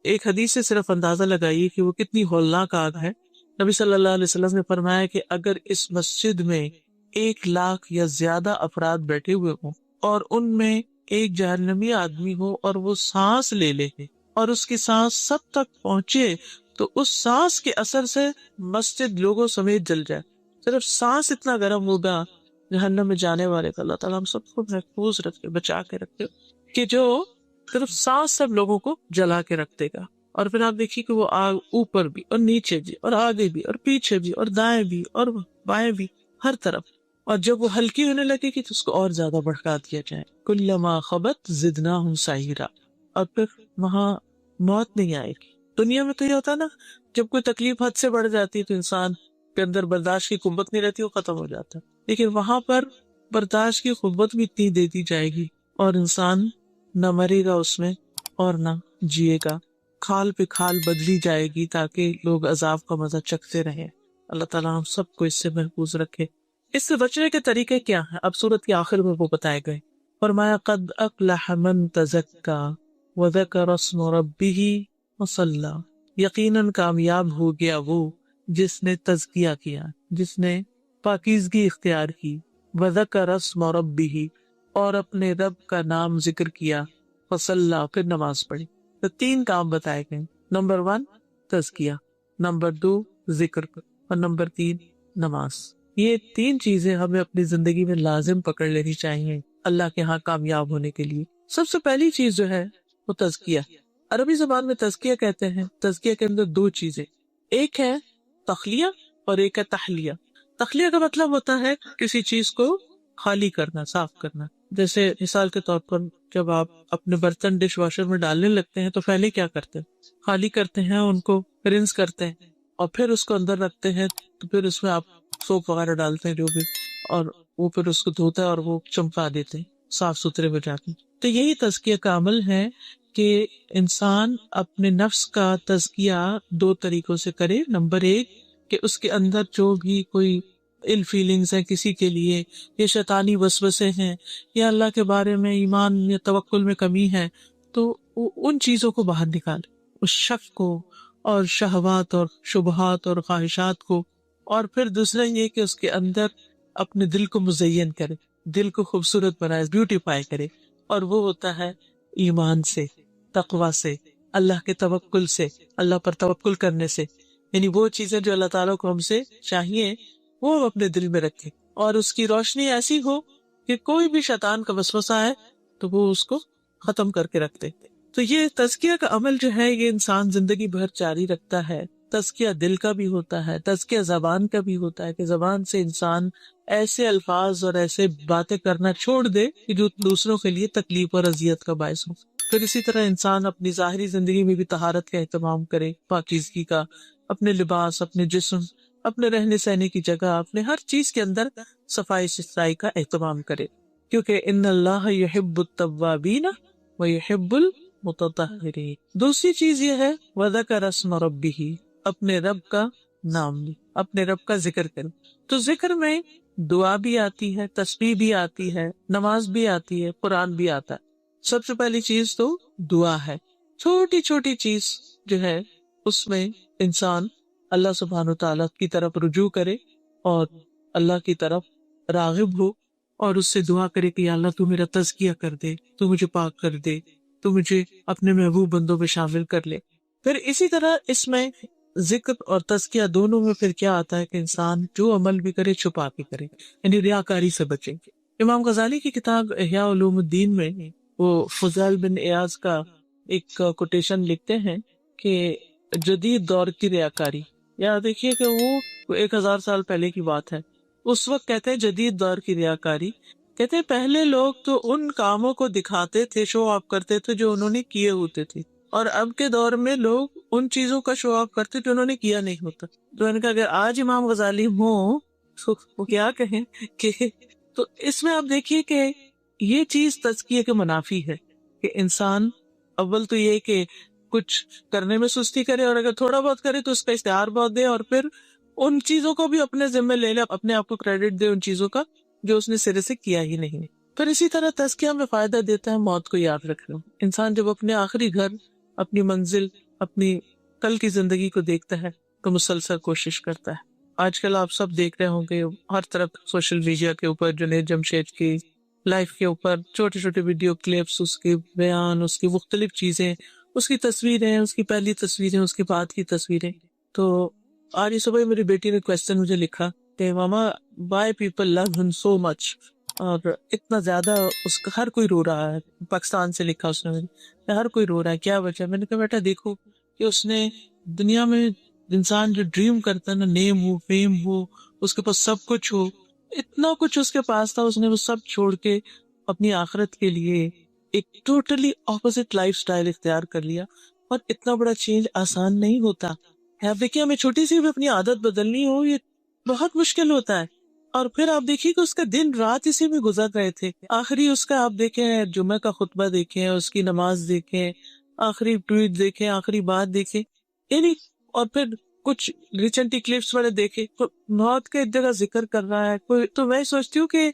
ایک حدیث سے صرف اندازہ لگائیے کہ وہ کتنی ہولناک آگ ہے. نبی صلی اللہ علیہ وسلم نے فرمایا کہ اگر اس مسجد میں 1,00,000 یا زیادہ افراد بیٹھے ہوئے ہوں اور ان میں ایک جہنمی آدمی ہو اور وہ سانس لے لے اور اس کی سانس سب تک پہنچے تو اس سانس کے اثر سے مسجد لوگوں سمیت جل جائے. صرف سانس اتنا گرم ہوگا جہنم میں جانے والے کا. اللہ تعالیٰ ہم سب کو محفوظ رکھے، بچا کے رکھے، کہ جو صرف سانس سب لوگوں کو جلا کے رکھ دے گا. اور پھر آپ دیکھیے کہ وہ آگ اوپر بھی اور نیچے بھی اور آگے بھی اور پیچھے بھی اور دائیں بھی اور بائیں بھی، ہر طرف. اور جب وہ ہلکی ہونے لگے گی تو اس کو اور زیادہ بڑھکا دیا جائے. کلما خبت زدناہم سعیرا. اور پھر وہاں موت نہیں آئے گی. دنیا میں تو یہ ہوتا نا، جب کوئی تکلیف حد سے بڑھ جاتی ہے تو انسان کے اندر برداشت کی قوت نہیں رہتی، وہ ختم ہو جاتا ہے. لیکن وہاں پر برداشت کی قوت بھی اتنی دے دی جائے گی اور انسان نہ مرے گا اس میں اور نہ جیے گا. کھال پہ کھال بدلی جائے گی تاکہ لوگ عذاب کا مزہ چکھتے رہیں. اللہ تعالیٰ ہم سب کو اس سے محفوظ رکھے. اس سے بچنے کے طریقے کیا ہیں اب سورت کے آخر میں وہ بتائے گئے. فرمایا قد افلح من تزکا وذکر اسم ربہ وصلی. یقیناً کامیاب ہو گیا وہ جس نے تزکیہ کیا، جس نے پاکیزگی اختیار کی، وذکر اسم ربہ اور اپنے رب کا نام ذکر کیا، وصلی پھر نماز پڑھی. تو 3 کام بتائے گئے. نمبر 1 تزکیہ، نمبر 2 ذکر اور نمبر 3 نماز. یہ 3 چیزیں ہمیں اپنی زندگی میں لازم پکڑ لینی چاہیے اللہ کے ہاں کامیاب ہونے کے لیے. سب سے پہلی چیز جو ہے وہ تزکیہ. عربی زبان میں تزکیہ کہتے ہیں. تزکیہ کے اندر 2 چیزیں، ایک ہے تخلیہ اور ایک ہے تحلیہ. تخلیہ کا مطلب ہوتا ہے کسی چیز کو خالی کرنا، صاف کرنا. جیسے مثال کے طور پر جب آپ اپنے برتن ڈش واشر میں ڈالنے لگتے ہیں تو پہلے کیا کرتے ہیں؟ خالی کرتے ہیں، ان کو رنس کرتے ہیں اور پھر اس کو اندر رکھتے ہیں. تو پھر اس میں آپ سوپ وغیرہ ڈالتے ہیں جو بھی، اور وہ پھر اس کو دھوتا ہے اور وہ چمکا دیتے ہیں، صاف ستھرے ہو جاتے ہیں. تو یہی تزکیہ کا عمل ہے کہ انسان اپنے نفس کا تزکیہ 2 طریقوں سے کرے. نمبر 1 کہ اس کے اندر جو بھی کوئی ال فیلنگز ہیں کسی کے لیے، یا شیطانی وسوسے ہیں، یا اللہ کے بارے میں ایمان یا توکل میں کمی ہے، تو ان چیزوں کو باہر نکالے، اس شک کو اور شہوات اور شبہات اور خواہشات کو. اور پھر دوسرا یہ کہ اس کے اندر اپنے دل کو مزین کرے. دل کو خوبصورت بنائے، بیوٹیفائی کرے، اور وہ ہوتا ہے ایمان سے، تقوی سے، اللہ کے توکل سے، اللہ پر توکل کرنے سے. یعنی وہ چیزیں جو اللہ تعالیٰ کو ہم سے چاہیے وہ ہم اپنے دل میں رکھیں، اور اس کی روشنی ایسی ہو کہ کوئی بھی شیطان کا وسوسہ ہے تو وہ اس کو ختم کر کے رکھ دے. تو یہ تزکیہ کا عمل جو ہے یہ انسان زندگی بھر جاری رکھتا ہے. تزکیہ دل کا بھی ہوتا ہے، تزکیہ زبان کا بھی ہوتا ہے کہ زبان سے انسان ایسے الفاظ اور ایسے باتیں کرنا چھوڑ دے کہ جو دوسروں کے لیے تکلیف اور اذیت کا باعث ہو. پھر اسی طرح انسان اپنی ظاہری زندگی میں بھی طہارت کا اہتمام کرے، پاکیزگی کا، اپنے لباس، اپنے جسم، اپنے رہنے سہنے کی جگہ، اپنے ہر چیز کے اندر صفائی ستھرائی کا اہتمام کرے، کیونکہ ان اللہ یحب التوابین ویحب المتطہرین. دوسری چیز یہ ہے وذکر اسم ربہ، اپنے رب کا نام لے، اپنے رب کا ذکر کرے. تو ذکر میں دعا بھی آتی ہے، تسبیح بھی آتی ہے، نماز بھی آتی ہے، قرآن بھی آتا ہے. سب سے پہلی چیز تو دعا ہے. چھوٹی چھوٹی چیز جو ہے اس میں انسان اللہ سبحانہ وتعالیٰ کی طرف رجوع کرے اور اللہ کی طرف راغب ہو اور اس سے دعا کرے کہ یا اللہ تو میرا تزکیہ کر دے، تو مجھے پاک کر دے، تو مجھے اپنے محبوب بندوں میں شامل کر لے. پھر اسی طرح اس میں ذکر اور تزکیہ دونوں میں پھر کیا آتا ہے کہ انسان جو عمل بھی کرے چھپا کے کرے، یعنی ریاکاری سے بچے. امام غزالی کی کتاب احیاء علوم الدین میں وہ فضیل بن ایاز کا ایک کوٹیشن لکھتے ہیں کہ جدید دور کی ریاکاری، یا دیکھیے کہ وہ 1000 سال پہلے کی بات ہے. اس وقت کہتے ہیں جدید دور کی ریاکاری، کہتے ہیں پہلے لوگ تو ان کاموں کو دکھاتے تھے، شو آف کرتے تھے جو انہوں نے کیے ہوتے تھے، اور اب کے دور میں لوگ ان چیزوں کا شو آف کرتے جو انہوں نے کیا نہیں ہوتا. تو میں نے کہا اگر آج امام غزالی ہوں تو وہ کیا کہیں کہ تو اس میں آپ دیکھیے کہ یہ چیز تزکیے کے منافی ہے کہ انسان اول تو یہ کہ کچھ کرنے میں سستی کرے، اور اگر تھوڑا بہت کرے تو اس کا اشتہار بہت دے، اور پھر ان چیزوں کو بھی اپنے ذمہ لے لے، اپنے آپ کو کریڈٹ دے ان چیزوں کا جو اس نے سرے سے کیا ہی نہیں. پھر اسی طرح تزکیہ میں فائدہ دیتا ہے موت کو یاد رکھنا. انسان جب اپنے آخری گھر، اپنی منزل، اپنی کل کی زندگی کو دیکھتا ہے تو مسلسل کوشش کرتا ہے. آج کل آپ سب دیکھ رہے ہوں گے ہر طرف سوشل میڈیا کے اوپر جنید جمشید کی لائف کے اوپر چھوٹے چھوٹے ویڈیو کلپس، اس کے بیان، اس کی مختلف چیزیں، اس کی تصویریں، اس کی پہلی تصویریں، اس کے بعد کی تصویریں. تو آج ہی صبح میری بیٹی نے کویسچن مجھے لکھا کہ ماما وائی پیپل لو ہم سو مچ، اور اتنا زیادہ اس کا ہر کوئی رو رہا ہے. پاکستان سے لکھا اس نے، ہر کوئی رو رہا ہے، کیا وجہ؟ میں نے کہا بیٹا دیکھو کہ اس نے دنیا میں انسان جو ڈریم کرتا ہے نا، نیم ہو، فیم ہو، اس کے پاس سب کچھ ہو، اتنا کچھ اس کے پاس تھا، اس نے وہ سب چھوڑ کے اپنی آخرت کے لیے ایک ٹوٹلی اپوزٹ لائف سٹائل اختیار کر لیا. اور اتنا بڑا چینج آسان نہیں ہوتا ہے. آپ دیکھیے ہمیں چھوٹی سی بھی اپنی عادت بدلنی ہو یہ بہت مشکل ہوتا ہے. اور پھر آپ دیکھیے کہ اس کا دن رات اسی میں گزر رہے تھے. آخری اس کا آپ دیکھیں جمعہ کا خطبہ دیکھیں، اس کی نماز دیکھیں، آخری ٹویٹ دیکھیں، آخری بات دیکھیں، یعنی اور پھر کچھ ریسنٹلی کلپس والے دیکھے موت کا ایک جگہ ذکر کر رہا ہے کوئی. تو میں سوچتی ہوں کہ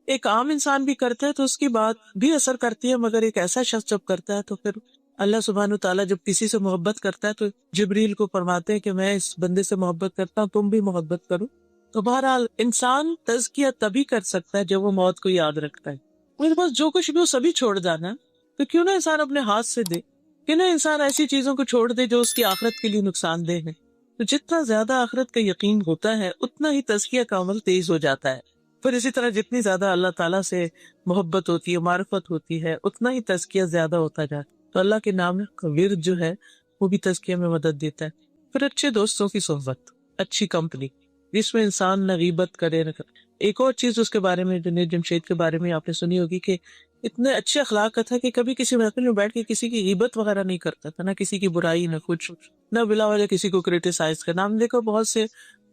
ایک عام انسان بھی کرتا ہے تو اس کی بات بھی اثر کرتی ہے، مگر ایک ایسا شخص جب کرتا ہے تو پھر اللہ سبحانہ تعالیٰ جب کسی سے محبت کرتا ہے تو جبریل کو فرماتے ہیں کہ میں اس بندے سے محبت کرتا ہوں، تم بھی محبت کرو. تو بہرحال انسان تزکیہ تبھی کر سکتا ہے جب وہ موت کو یاد رکھتا ہے. میرے پاس جو کچھ بھی وہ سبھی چھوڑ جانا، تو کیوں نہ انسان اپنے ہاتھ سے دے، کیوں نہ انسان ایسی چیزوں کو چھوڑ دے جو اس کی آخرت کے لیے نقصان دہ ہے. تو جتنا زیادہ آخرت کا یقین ہوتا ہے اتنا ہی تزکیہ کا عمل تیز ہو جاتا ہے. پھر اسی طرح جتنی زیادہ اللہ تعالیٰ سے محبت ہوتی ہے، معرفت ہوتی ہے، اتنا ہی تزکیہ زیادہ ہوتا جاتا ہے. تو اللہ کے نام کا ورد جو ہے وہ بھی تزکیہ میں مدد دیتا ہے. پھر اچھے دوستوں کی صحبت، اچھی کمپنی جس میں انسان نہ غیبت کرے نہ کرے. ایک اور چیز اس کے بارے میں جنید جمشید کے بارے میں آپ نے سنی ہوگی کہ اتنے اچھے اخلاق کا تھا کہ کبھی کسی محفل میں بیٹھ کے کسی کی غیبت وغیرہ نہیں کرتا تھا، نہ کسی کی برائی، نہ کچھ، نہ بلا وجہ کسی کو کریٹیسائز کرنا. ہم دیکھو بہت سے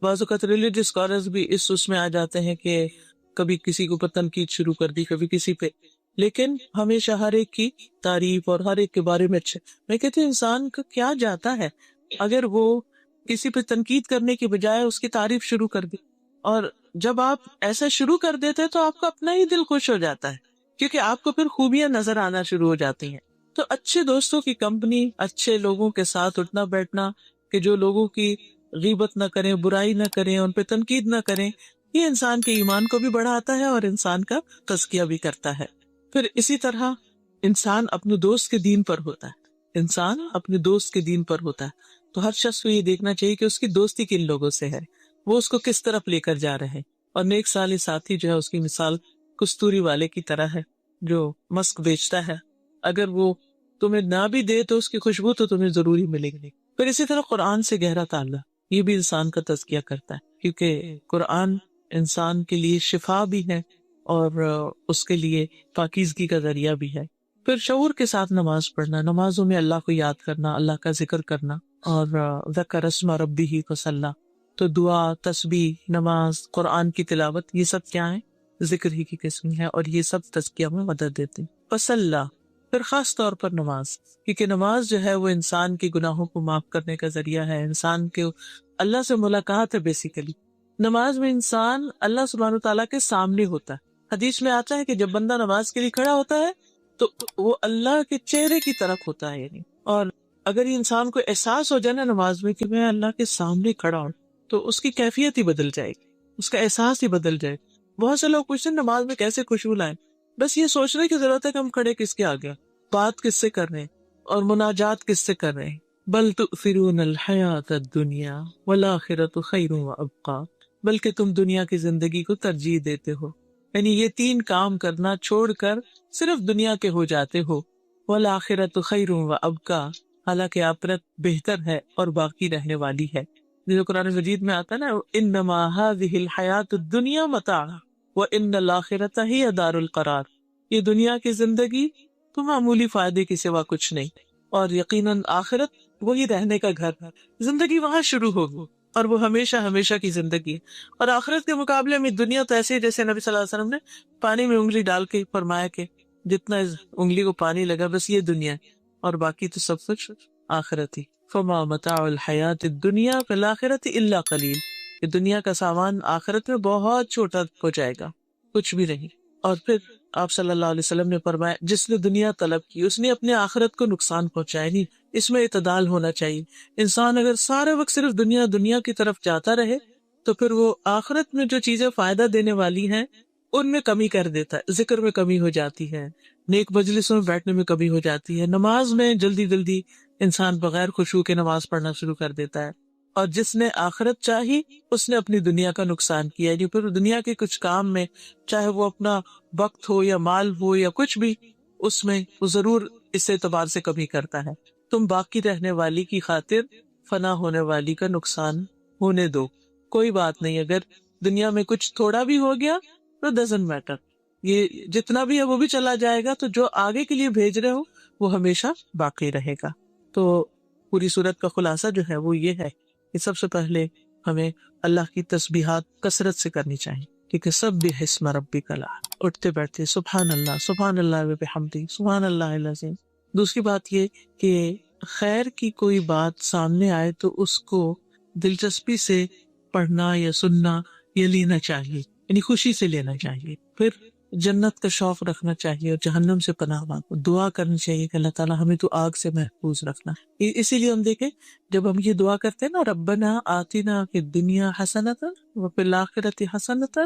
بعض اوقات ریلیجس اسکالرز بھی اس میں آ جاتے ہیں کہ کبھی کسی کو تنقید شروع کر دی، کبھی کسی پہ، لیکن ہمیشہ ہر ایک کی تعریف اور ہر ایک کے بارے میں اچھے. میں کہتی ہوں انسان کا کیا جاتا ہے اگر وہ کسی پہ تنقید کرنے کی بجائے اس کی تعریف شروع کر دی. اور جب آپ ایسا شروع کر دیتے تو آپ کا اپنا ہی دل خوش ہو جاتا ہے، کیونکہ آپ کو پھر خوبیاں نظر آنا شروع ہو جاتی ہیں. تو اچھے دوستوں کی کمپنی، اچھے لوگوں کے ساتھ اٹھنا بیٹھنا کہ جو لوگوں کی غیبت نہ کریں، برائی نہ کریں، ان پہ تنقید نہ کریں، یہ انسان کے ایمان کو بھی بڑھاتا ہے اور انسان کا تزکیہ بھی کرتا ہے۔ پھر اسی طرح انسان اپنے دوست کے دین پر ہوتا ہے، انسان اپنے دوست کے دین پر ہوتا ہے، تو ہر شخص کو یہ دیکھنا چاہیے کہ اس کی دوستی کن لوگوں سے ہے، وہ اس کو کس طرف لے کر جا رہے ہیں۔ اور نیک صالح ساتھی جو ہے اس کی مثال کستوری والے کی طرح ہے جو مسک بیچتا ہے، اگر وہ تمہیں نہ بھی دے تو اس کی خوشبو تو تمہیں ضروری ملے گی۔ پھر اسی طرح قرآن سے گہرا تعلق، یہ بھی انسان کا تزکیہ کرتا ہے، کیونکہ قرآن انسان کے لیے شفا بھی ہے اور اس کے لیے پاکیزگی کا ذریعہ بھی ہے۔ پھر شعور کے ساتھ نماز پڑھنا، نمازوں میں اللہ کو یاد کرنا، اللہ کا ذکر کرنا، اور ذکر اسم ربہ فصلی، تو دعا، تسبیح، نماز، قرآن کی تلاوت، یہ سب کیا ہیں؟ ذکر ہی کی قسم ہے، اور یہ سب تزکیہ میں مدد دیتے ہیں۔ فصلی، پھر خاص طور پر نماز، کیونکہ نماز جو ہے وہ انسان کے گناہوں کو معاف کرنے کا ذریعہ ہے، انسان کے اللہ سے ملاقات ہے۔ بیسیکلی نماز میں انسان اللہ سبحانہ تعالیٰ کے سامنے ہوتا ہے۔ حدیث میں آتا ہے کہ جب بندہ نماز کے لیے کھڑا ہوتا ہے تو وہ اللہ کے چہرے کی طرف ہوتا ہے، یعنی، اور اگر یہ انسان کو احساس ہو جائے نا نماز میں کہ میں اللہ کے سامنے کھڑا ہوں، تو اس کی کیفیت ہی بدل جائے گی، اس کا احساس ہی بدل جائے گا۔ بہت سے لوگ پوچھتے ہیں نماز میں کیسے خوشبو لائیں، بس یہ سوچنے کی ضرورت ہے کہ ہم کھڑے کس کے آگے، بات کس سے کر رہے ہیں اور مناجات کس سے کر رہے ہیں۔ بل تؤثرون الحیات الدنیا والآخرۃ خیر وابقی، بلکہ تم دنیا کی زندگی کو ترجیح دیتے ہو، یعنی یہ تین کام کرنا چھوڑ کر صرف دنیا کے ہو جاتے ہو۔ والآخرۃ خیر وابقی، حالانکہ آخرت بہتر ہے اور باقی رہنے والی ہے۔ جو قرآن مجید میں آتا ہے نا، انما هذه الحیات الدنیا متاع وان الاخرۃ ہی دار القرار، یہ دنیا کی زندگی تو معمولی فائدے کے سوا کچھ نہیں، اور یقیناً آخرت وہی رہنے کا گھر ہے، زندگی وہاں شروع ہوگی اور وہ ہمیشہ ہمیشہ کی زندگی ہے۔ اور آخرت کے مقابلے میں دنیا تو ایسے ہی جیسے نبی صلی اللہ علیہ وسلم نے پانی میں انگلی ڈال کے فرمایا کہ جتنا اس انگلی کو پانی لگا بس یہ دنیا ہے، اور باقی تو سب کچھ آخرت ہی۔ فما متاع الحیات الدنیا فی الآخرۃ الا قلیل، یہ دنیا کا سامان آخرت میں بہت چھوٹا ہو جائے گا، کچھ بھی نہیں۔ اور پھر آپ صلی اللہ علیہ وسلم نے فرمایا جس نے دنیا طلب کی اس نے اپنے آخرت کو نقصان پہنچایا، نہیں، اس میں اعتدال ہونا چاہیے۔ انسان اگر سارے وقت صرف دنیا دنیا کی طرف جاتا رہے تو پھر وہ آخرت میں جو چیزیں فائدہ دینے والی ہیں ان میں کمی کر دیتا ہے، ذکر میں کمی ہو جاتی ہے، نیک مجلسوں میں بیٹھنے میں کمی ہو جاتی ہے، نماز میں جلدی جلدی انسان بغیر خشوع کے نماز پڑھنا شروع کر دیتا ہے، اور جس نے آخرت چاہی اس نے اپنی دنیا کا نقصان کیا، یعنی پھر دنیا کے کچھ کام میں چاہے وہ اپنا وقت ہو یا مال ہو یا کچھ بھی، اس میں وہ ضرور اس اعتبار سے کمی کرتا ہے۔ تم باقی رہنے والی کی خاطر فنا ہونے والی کا نقصان ہونے دو، کوئی بات نہیں، اگر دنیا میں کچھ تھوڑا بھی ہو گیا تو ڈزنٹ میٹر، یہ جتنا بھی ہے وہ بھی چلا جائے گا، تو جو آگے کے لیے بھیج رہے ہو وہ ہمیشہ باقی رہے گا۔ تو پوری صورت کا خلاصہ جو ہے وہ یہ ہے کہ سب سے پہلے ہمیں اللہ کی تسبیحات کثرت سے کرنی چاہیے، کیونکہ سبح اسم ربک الاعلی، اٹھتے بیٹھتے سبحان اللہ وبحمدہ سبحان اللہ العظیم۔ دوسری بات یہ کہ خیر کی کوئی بات سامنے آئے تو اس کو دلچسپی سے پڑھنا یا سننا یا لینا چاہیے، یعنی خوشی سے لینا چاہیے۔ پھر جنت کا شوق رکھنا چاہیے اور جہنم سے پناہ مانگو، دعا کرنی چاہیے کہ اللہ تعالیٰ ہمیں تو آگ سے محفوظ رکھنا۔ اسی لیے ہم دیکھیں جب ہم یہ دعا کرتے ہیں نا، ربنا آتنا فی الدنیا حسنۃ وفی الآخرۃ حسنۃ،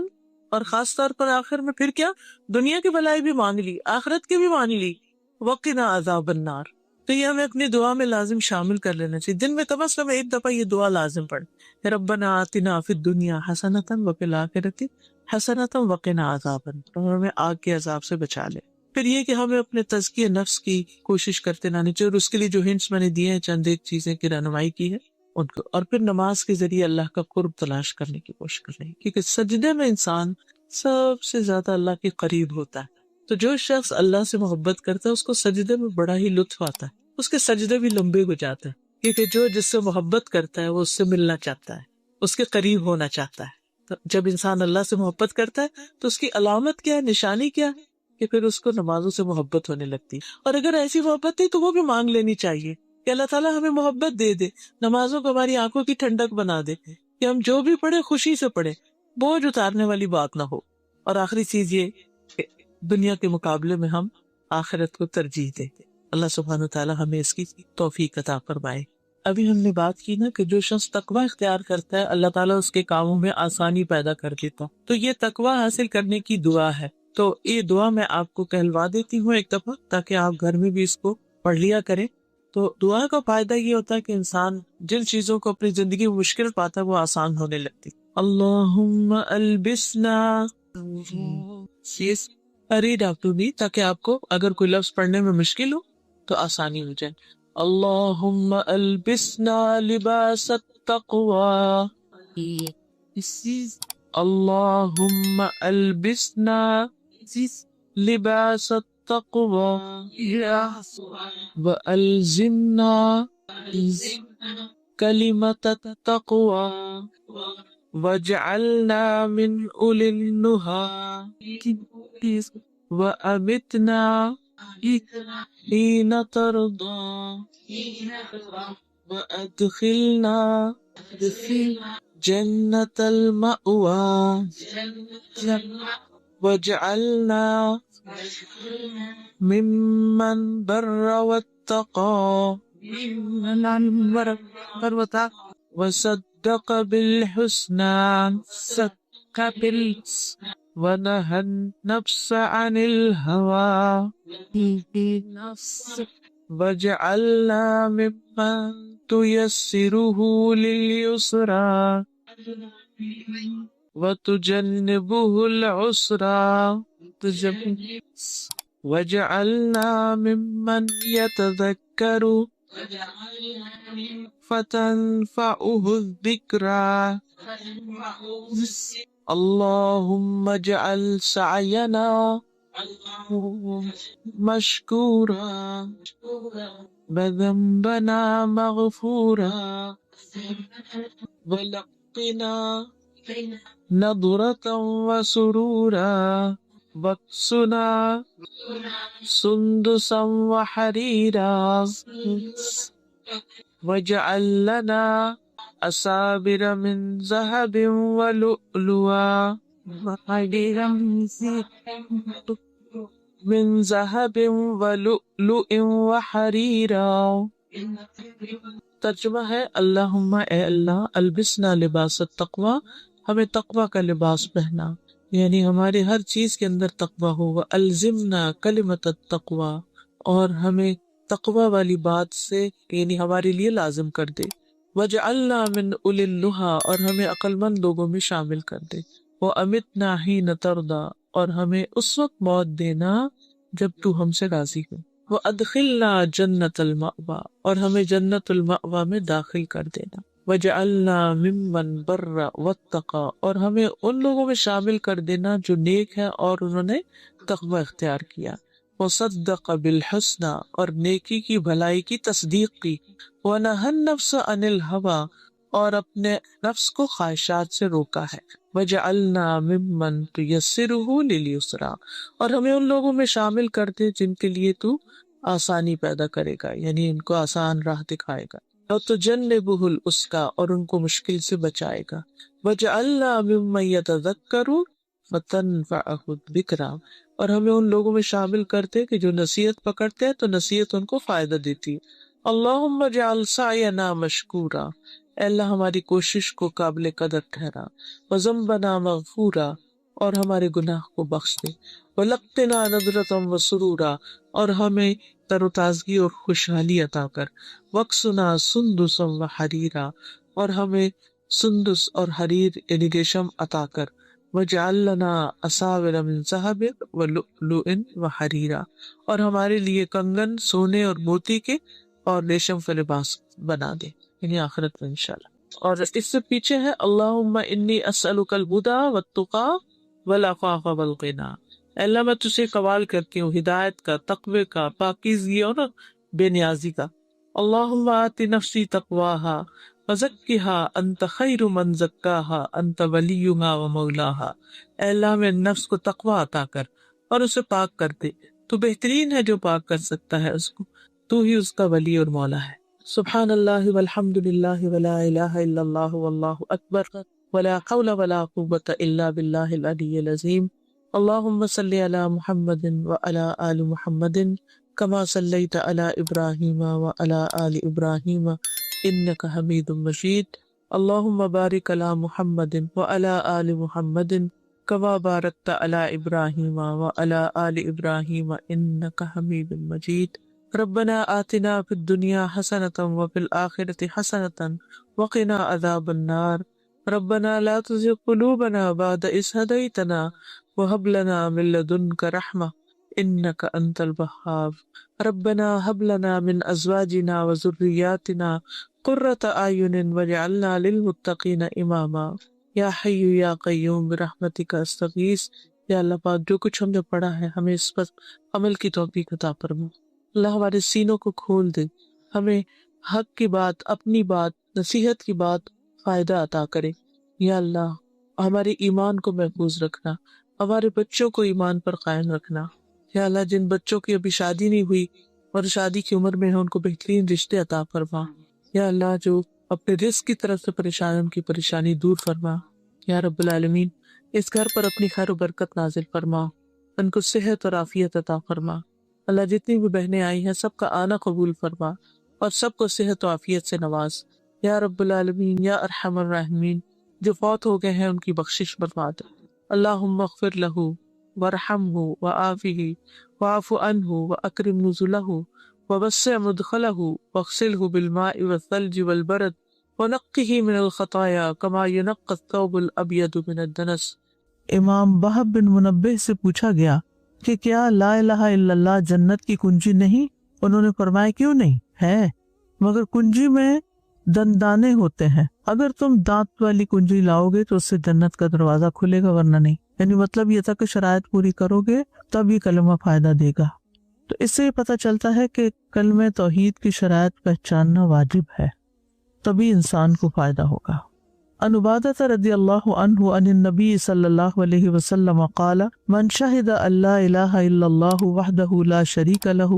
اور خاص طور پر آخر میں پھر کیا، دنیا کی بھلائی بھی مانگ لی، آخرت کی بھی مانگ لی، وقنا عذاب النار، تو یہ ہمیں اپنی دعا میں لازم شامل کر لینا چاہیے، دن میں کم از کم ایک دفعہ یہ دعا لازم پڑھیں، ربنا آتنا فی الدنیا حسنۃ وفی الآخرۃ حسنۃ وقنا عذاب النار، اور ہمیں آگ کے عذاب سے بچا لے۔ پھر یہ کہ ہمیں اپنے تزکیہ نفس کی کوشش کرتے رہنا چاہیے، اور اس کے لیے جو ہنٹس میں نے دیے ہیں، چند ایک چیزیں کی رہنمائی کی ہے ان کو، اور پھر نماز کے ذریعے اللہ کا قرب تلاش کرنے کی کوشش کرنی، کیونکہ سجدے میں انسان سب سے زیادہ اللہ کے قریب ہوتا ہے۔ تو جو شخص اللہ سے محبت کرتا ہے اس کو سجدے میں بڑا ہی لطف آتا ہے، اس کے سجدے بھی لمبے ہو جاتے ہیں، کیونکہ جو جس سے محبت کرتا ہے وہ اس سے ملنا چاہتا ہے، اس کے قریب ہونا چاہتا ہے۔ تو جب انسان اللہ سے محبت کرتا ہے تو اس کی علامت کیا ہے، نشانی کیا ہے، کہ پھر اس کو نمازوں سے محبت ہونے لگتی ہے۔ اور اگر ایسی محبت تھی تو وہ بھی مانگ لینی چاہیے کہ اللہ تعالیٰ ہمیں محبت دے دے، نمازوں کو ہماری آنکھوں کی ٹھنڈک بنا دے، کہ ہم جو بھی پڑھے خوشی سے پڑھے، بوجھ اتارنے والی بات نہ ہو۔ اور آخری چیز یہ کہ دنیا کے مقابلے میں ہم آخرت کو ترجیح دیں۔ اللہ سبحانہ وتعالی ہمیں اس کی توفیق عطا فرمائے۔ ابھی ہم نے بات کی نا کہ جو شخص تقوی اختیار کرتا ہے اللہ تعالیٰ اس کے کاموں میں آسانی پیدا کر دیتا. تو یہ تقوی حاصل کرنے کی دعا ہے. تو یہ دعا میں آپ کو کہلوا دیتی ہوں ایک دفعہ تاکہ آپ گھر میں بھی اس کو پڑھ لیا کریں. تو دعا کا فائدہ یہ ہوتا ہے کہ انسان جن چیزوں کو اپنی زندگی میں مشکل پاتا ہے وہ آسان ہونے لگتی. اللہم البسنا ریڈ آف ٹو می تاکہ آپ کو اگر کوئی لفظ پڑھنے میں مشکل ہو تو آسانی ہو جائے. اللہم البسنا لباس التقوی. اللہم البسنا لباس التقوی وألزمنا کلمۃ التقوی واجعلنا من أولی النہى وأمتنا حين ترضى وأدخلنا جنة المأوى واجعلنا ممن بر واتقى وصدق بالحسنى ونهى النفس عن الهوى وجعلنا ممن تيسره لليسرى وتجنبه العسرى وجعلنا ممن يتذكر فتنفعه الذكرى اللهم اجعل سعينا مشكورا وذنبنا مغفورا ولقنا نضرة وسرورا واكسنا سندسا وحريرا واجعل لنا أسابر من ذهب ولؤلؤا وحريرا. ترجمہ ہے اللہم اے اللہ البسنا لباس التقوی ہمیں تقوی کا لباس پہنا یعنی ہمارے ہر چیز کے اندر تقوی ہو. الزمنا کلمۃ التقوی اور ہمیں تقوی والی بات سے یعنی ہمارے لیے لازم کر دے. وجعلنا من اولی النہی اور ہمیں عقل مند لوگوں میں شامل کر دے. وامتنا حین ترضی اور ہمیں اس وقت موت دینا جب تو ہم سے راضی ہو. وادخلنا جنت المأوی اور ہمیں جنت المأوی میں داخل کر دینا. وجعلنا ممن بر واتقى اور ہمیں ان لوگوں میں شامل کر دینا جو نیک ہے اور انہوں نے تقوی اختیار کیا. وصدق بالحسنى اور نیکی کی بھلائی کی تصدیق کی. ونهى النفس عن الهوى اور اپنے نفس کو خواہشات سے روکا ہے. وجعلنا ممن تيسره لليسرى اور ہمیں ان لوگوں میں شامل کر دے جن کے لیے تو آسانی پیدا کرے گا یعنی ان کو آسان راہ دکھائے گا. وتجنبه الاسکا اور ان کو مشکل سے بچائے گا. وجعلنا ممن يتذكر فتنفعه الذکریٰ اور ہمیں ان لوگوں میں شامل کرتے کہ جو نصیحت پکڑتے ہیں تو نصیحت ان کو فائدہ دیتی ہے. اللہم اجعل سعینا مشکورا اے اللہ ہماری کوشش کو قابل قدر ٹھہرا. وذنبنا مغفورا اور ہمارے گناہ کو بخش دے. ولقنا نضرۃ وسرورا اور ہمیں تر و تازگی اور خوشحالی عطا کر. وقسنا سندسا وحریرا اور ہمیں سندس اور حریر یعنی ریشم عطا کر. وجعل لنا اساور من ذهب ولؤلؤ وحریرا اور ہمارے لیے کنگن سونے اور موتی کے اور ریشم کا لباس بنا دے یعنی آخرت میں انشاءاللہ. اور اس سے پیچھے ہے اللہم انی اسألک الہدی والتقی والعفاف والغنی. اللہ میں تجھے قبال کرتی ہوں ہدایت کا، تقوی کا، پاکیزگی اور بے نیازی کا. اللہم آتی نفسی تقواہا وزکھا انت خیر من زکاہا انت ولیہا ومولاہا. اے اللہ میں نفس کو تقوی عطا کر اور اسے پاک کر دے، تو بہترین ہے جو پاک کر سکتا ہے اس کو، تو ہی اس کا ولی اور مولا ہے. سبحان اللہ والحمد للہ ولا الہ الا اللہ واللہ اکبر ولا حول ولا قوة الا باللہ العلی العظیم. اللہم صلی علی محمد وعلی آل محمد کما صلیت علی ابراہیم وعلی آل ابراہیم إنك حميد مجيد اللهم بارك على محمد وعلى آل محمد كما باركت على إبراهيم وعلى آل إبراهيم إنك حميد مجيد ربنا آتنا في الدنيا حسنة وفي الآخرة حسنة وقنا عذاب النار ربنا لا تزغ قلوبنا بعد إذ هديتنا وهب لنا من لدنك رحمة إنك أنت الوهاب ربنا هب لنا من أزواجنا وذرياتنا قرة أعين واجعلنا للمتقين إماما یا حی یا قیوم برحمتک استغیث. یا اللہ پاک جو کچھ ہم نے پڑھا ہے ہمیں اس پر عمل کی توفیق عطا فرما. اللہ ہمارے سینوں کو کھول دے، ہمیں حق کی بات، اپنی بات، نصیحت کی بات فائدہ عطا کرے. یا اللہ ہمارے ایمان کو محفوظ رکھنا، ہمارے بچوں کو ایمان پر قائم رکھنا. یا اللہ جن بچوں کی ابھی شادی نہیں ہوئی اور شادی کی عمر میں ہے ان کو بہترین رشتے عطا فرما. یا اللہ جو اپنے رزق کی طرف سے پریشان ان کی پریشانی دور فرما. یا رب العالمین اس گھر پر اپنی خیر و برکت نازل فرما، ان کو صحت اور عافیت عطا فرما. اللہ جتنی بھی بہنیں آئی ہیں سب کا آنا قبول فرما اور سب کو صحت و عافیت سے نواز. یا رب العالمین یا ارحم الراحمین جو فوت ہو گئے ہیں ان کی بخشش فرما دے. اللہم اغفر لہ وارحمہ وعافہ واعف عنہ واکرم نزلہ ووسع مدخلہ واغسلہ بالماء والثلج والبرد ونقہ من الخطایا کما ینقی الثوب الابیض من الدنس. امام وہب بن منبہ سے پوچھا گیا کہ کیا لا الہ الا اللہ جنت کی کنجی نہیں؟ انہوں نے فرمایا کیوں نہیں ہے، مگر کنجی میں دندانے ہوتے ہیں، اگر تم دانت والی کنجی لاؤ گے تو اس سے جنت کا دروازہ کھلے گا ورنہ نہیں. یعنی مطلب یہ تھا کہ شرائط پوری کرو گے تب یہ کلمہ فائدہ دے گا. تو اس سے یہ پتہ چلتا ہے کہ کلمہ توحید کی شرائط پہچاننا واجب ہے، تبھی انسان کو فائدہ ہوگا. عن عبادہ رضی اللہ عنہ عن النبی صلی اللہ علیہ وسلم قال من شہد ان لا الہ الا اللہ وحدہ لا شریک لہ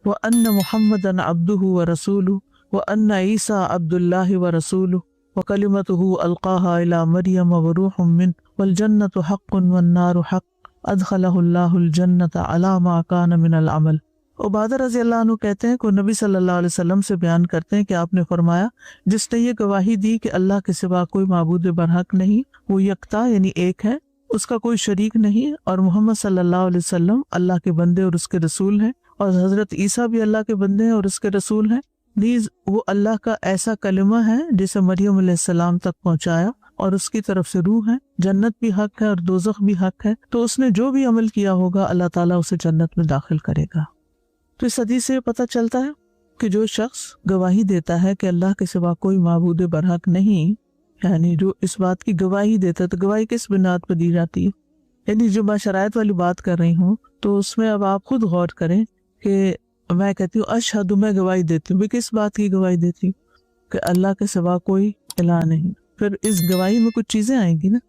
وان محمدا عبدہ ورسولہ وان عیسیٰ عبد اللہ ورسولہ وکلمتہ القاہا الی مریم وروح منہ والجنۃ حق والنار حق ادخلہ اللہ الجنۃ علی ما کان من العمل. عبادہ رضی اللہ عنہ کہتے ہیں کہ نبی صلی اللہ علیہ وسلم سے بیان کرتے ہیں کہ آپ نے فرمایا جس نے یہ گواہی دی کہ اللہ کے سوا کوئی معبود برحق نہیں، وہ یکتا یعنی ایک ہے، اس کا کوئی شریک نہیں، اور محمد صلی اللہ علیہ وسلم اللہ کے بندے اور اس کے رسول ہیں، اور حضرت عیسیٰ بھی اللہ کے بندے ہیں اور اس کے رسول ہیں، نیز وہ اللہ کا ایسا کلمہ ہے جسے مریم علیہ السلام تک پہنچایا اور اس کی طرف سے روح ہے، جنت بھی حق ہے اور دوزخ بھی حق ہے، تو اس نے جو بھی عمل کیا ہوگا اللہ تعالیٰ اسے جنت میں داخل کرے گا. تو اس حدیث سے پتہ چلتا ہے کہ جو شخص گواہی دیتا ہے کہ اللہ کے سوا کوئی معبود برحق نہیں، یعنی جو اس بات کی گواہی دیتا ہے، تو گواہی کس بنیاد پر دی جاتی ہے؟ یعنی جو میں شرائط والی بات کر رہی ہوں تو اس میں اب آپ خود غور کریں کہ میں کہتی ہوں اشہد، میں گواہی دیتی ہوں، میں کس بات کی گواہی دیتی ہوں؟ کہ اللہ کے سوا کوئی الہ نہیں. پھر اس گواہی میں کچھ چیزیں آئیں گی نا.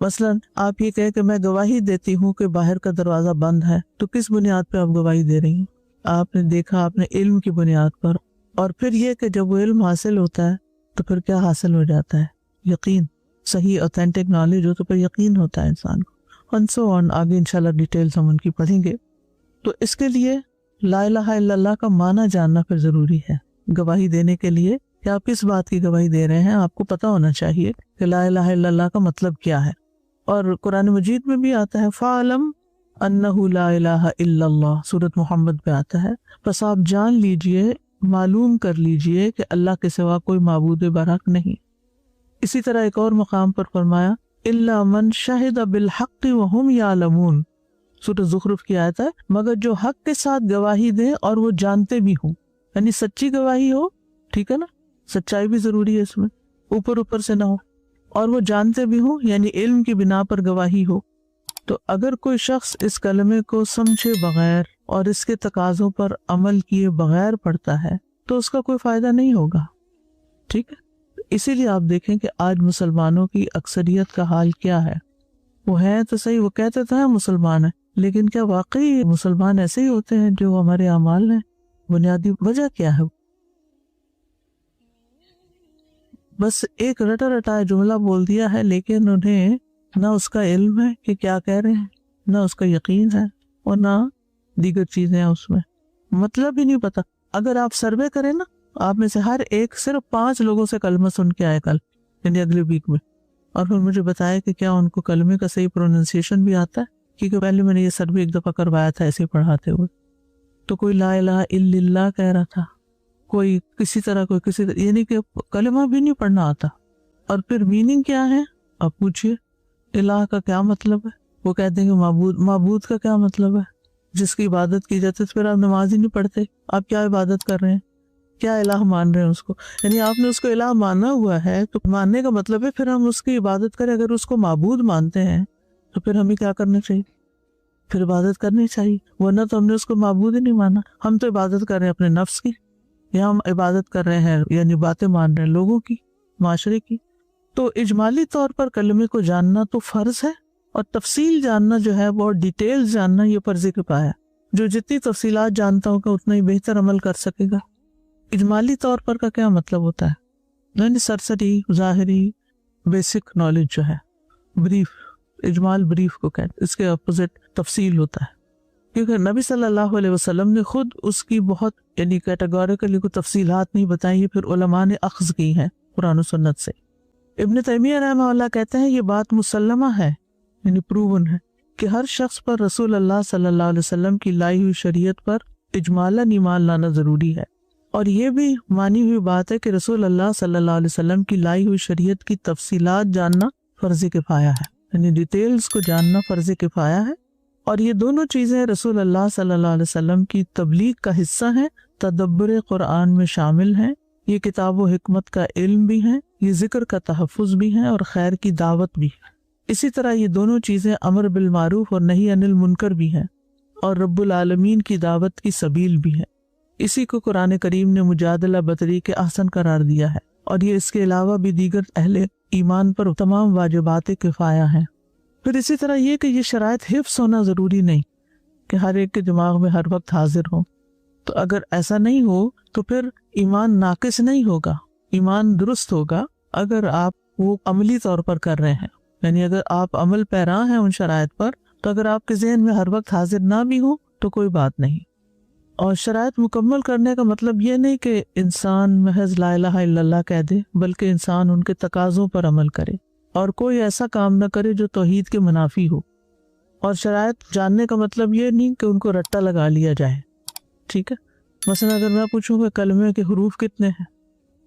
مثلا آپ یہ کہیں کہ میں گواہی دیتی ہوں کہ باہر کا دروازہ بند ہے، تو کس بنیاد پہ آپ گواہی دے رہی ہیں؟ آپ نے دیکھا آپ نے علم کی بنیاد پر. اور پھر یہ کہ جب وہ علم حاصل ہوتا ہے تو پھر کیا حاصل ہو جاتا ہے؟ یقین. صحیح اوتھینٹک نالج ہو تو پھر یقین ہوتا ہے انسان کو. and so on. آگے انشاءاللہ ڈیٹیلز ہم ان کی پڑھیں گے. تو اس کے لیے لا الہ الا اللہ کا معنی جاننا پھر ضروری ہے. گواہی دینے کے لیے کہ آپ کس بات کی گواہی دے رہے ہیں آپ کو پتہ ہونا چاہیے کہ لا الہ الا اللہ کا مطلب کیا ہے. اور قرآن مجید میں بھی آتا ہے فَعَلَمْ أَنَّهُ لَا إِلَهَ إِلَّا اللَّهُ، سورۃ محمد پہ آتا ہے. بس آپ جان لیجئے، معلوم کر لیجئے کہ اللہ کے سوا کوئی معبود برحق نہیں. اسی طرح ایک اور مقام پر فرمایا إِلَّا مَنْ شَهِدَ بِالْحَقِّ وَهُمْ يَعْلَمُونَ، سورۃ زخرف کی آیت ہے. مگر جو حق کے ساتھ گواہی دیں اور وہ جانتے بھی ہوں، یعنی سچی گواہی ہو، ٹھیک ہے نا، سچائی بھی ضروری ہے اس میں، اوپر سے نہ ہو، اور وہ جانتے بھی ہوں یعنی علم کی بنا پر گواہی ہو. تو اگر کوئی شخص اس کلمے کو سمجھے بغیر اور اس کے تقاضوں پر عمل کیے بغیر پڑھتا ہے تو اس کا کوئی فائدہ نہیں ہوگا. ٹھیک ہے، اسی لیے آپ دیکھیں کہ آج مسلمانوں کی اکثریت کا حال کیا ہے. وہ ہیں تو صحیح، وہ کہتے تو ہیں مسلمان ہیں، لیکن کیا واقعی مسلمان ایسے ہی ہوتے ہیں جو ہمارے اعمال ہیں؟ بنیادی وجہ کیا ہے؟ بس ایک رٹا رٹایا جملہ بول دیا ہے، لیکن انہیں نہ اس کا علم ہے کہ کیا کہہ رہے ہیں، نہ اس کا یقین ہے، اور نہ دیگر چیزیں ہیں اس میں، مطلب ہی نہیں پتا. اگر آپ سروے کریں نا آپ میں سے ہر ایک صرف 5 لوگوں سے کلمہ سن کے آئے کل، یعنی اگلے ویک میں، اور پھر مجھے بتایا کہ کیا ان کو کلمے کا صحیح پروننسیشن بھی آتا ہے، کیونکہ پہلے میں نے یہ سروے ایک دفعہ کروایا تھا ایسے پڑھاتے ہوئے، تو کوئی لا الہ الا اللہ کہہ رہا تھا، کوئی کسی طرح، یعنی کہ کلمہ بھی نہیں پڑھنا آتا۔ اور پھر میننگ کیا ہے آپ پوچھئے، الہ کا کیا مطلب ہے، وہ کہتے ہیں کہ معبود کا کیا مطلب ہے، جس کی عبادت کی جاتی ہے، پھر آپ نماز ہی نہیں پڑھتے، آپ کیا عبادت کر رہے ہیں، کیا الہ مان رہے ہیں اس کو، یعنی آپ نے اس کو الہ مانا ہوا ہے، تو ماننے کا مطلب ہے پھر ہم اس کی عبادت کریں۔ اگر اس کو معبود مانتے ہیں تو پھر ہمیں کیا کرنا چاہیے، پھر عبادت کرنی چاہیے، ورنہ تو ہم نے اس کو معبود ہی نہیں مانا۔ ہم تو عبادت کر رہے ہیں اپنے نفس کی، یا ہم عبادت کر رہے ہیں یعنی باتیں مان رہے ہیں لوگوں کی، معاشرے کی۔ تو اجمالی طور پر کلمے کو جاننا تو فرض ہے، اور تفصیل جاننا جو ہے، بہت ڈیٹیلز جاننا، یہ فرض کفایہ ہے۔ جو جتنی تفصیلات جانتا ہوگا اتنا ہی بہتر عمل کر سکے گا۔ اجمالی طور پر کا کیا مطلب ہوتا ہے، یعنی سرسری، ظاہری، بیسک نالج جو ہے، بریف، اجمال بریف کو کہتے ہیں، اس کے اپوزٹ تفصیل ہوتا ہے، کیونکہ نبی صلی اللہ علیہ وسلم نے خود اس کی بہت یعنی کیٹیگوریکلی کوئی تفصیلات نہیں بتائی، یہ پھر علماء نے اخذ کی ہیں قرآن و سنت سے۔ ابن تیمیہ رحمہ اللہ کہتے ہیں یہ بات مسلمہ ہے، یعنی پروون ہے، کہ ہر شخص پر رسول اللہ صلی اللہ علیہ وسلم کی لائی ہوئی شریعت پر اجمالاً ایمان لانا ضروری ہے، اور یہ بھی مانی ہوئی بات ہے کہ رسول اللہ صلی اللہ علیہ وسلم کی لائی ہوئی شریعت کی تفصیلات جاننا فرض کفایہ ہے، یعنی ڈیٹیلز کو جاننا فرض کفایہ ہے، اور یہ دونوں چیزیں رسول اللہ صلی اللہ علیہ وسلم کی تبلیغ کا حصہ ہیں، تدبر قرآن میں شامل ہیں، یہ کتاب و حکمت کا علم بھی ہیں، یہ ذکر کا تحفظ بھی ہیں، اور خیر کی دعوت بھی ہے۔ اسی طرح یہ دونوں چیزیں امر بالمعروف اور نہی عن المنکر بھی ہیں، اور رب العالمین کی دعوت کی سبیل بھی ہے۔ اسی کو قرآن کریم نے مجادلہ بطریق احسن قرار دیا ہے، اور یہ اس کے علاوہ بھی دیگر اہل ایمان پر تمام واجبات کفایہ ہیں۔ پھر اسی طرح یہ کہ یہ شرائط حفظ ہونا ضروری نہیں کہ ہر ایک کے دماغ میں ہر وقت حاضر ہو، تو اگر ایسا نہیں ہو تو پھر ایمان ناقص نہیں ہوگا، ایمان درست ہوگا اگر آپ وہ عملی طور پر کر رہے ہیں، یعنی اگر آپ عمل پیرا ہیں ان شرائط پر، تو اگر آپ کے ذہن میں ہر وقت حاضر نہ بھی ہو تو کوئی بات نہیں۔ اور شرائط مکمل کرنے کا مطلب یہ نہیں کہ انسان محض لا الہ الا اللہ کہہ دے، بلکہ انسان ان کے تقاضوں پر عمل کرے اور کوئی ایسا کام نہ کرے جو توحید کے منافی ہو۔ اور شرائط جاننے کا مطلب یہ نہیں کہ ان کو رٹا لگا لیا جائے، ٹھیک ہے؟ مثلا اگر میں پوچھوں کہ کلمے کے حروف کتنے ہیں،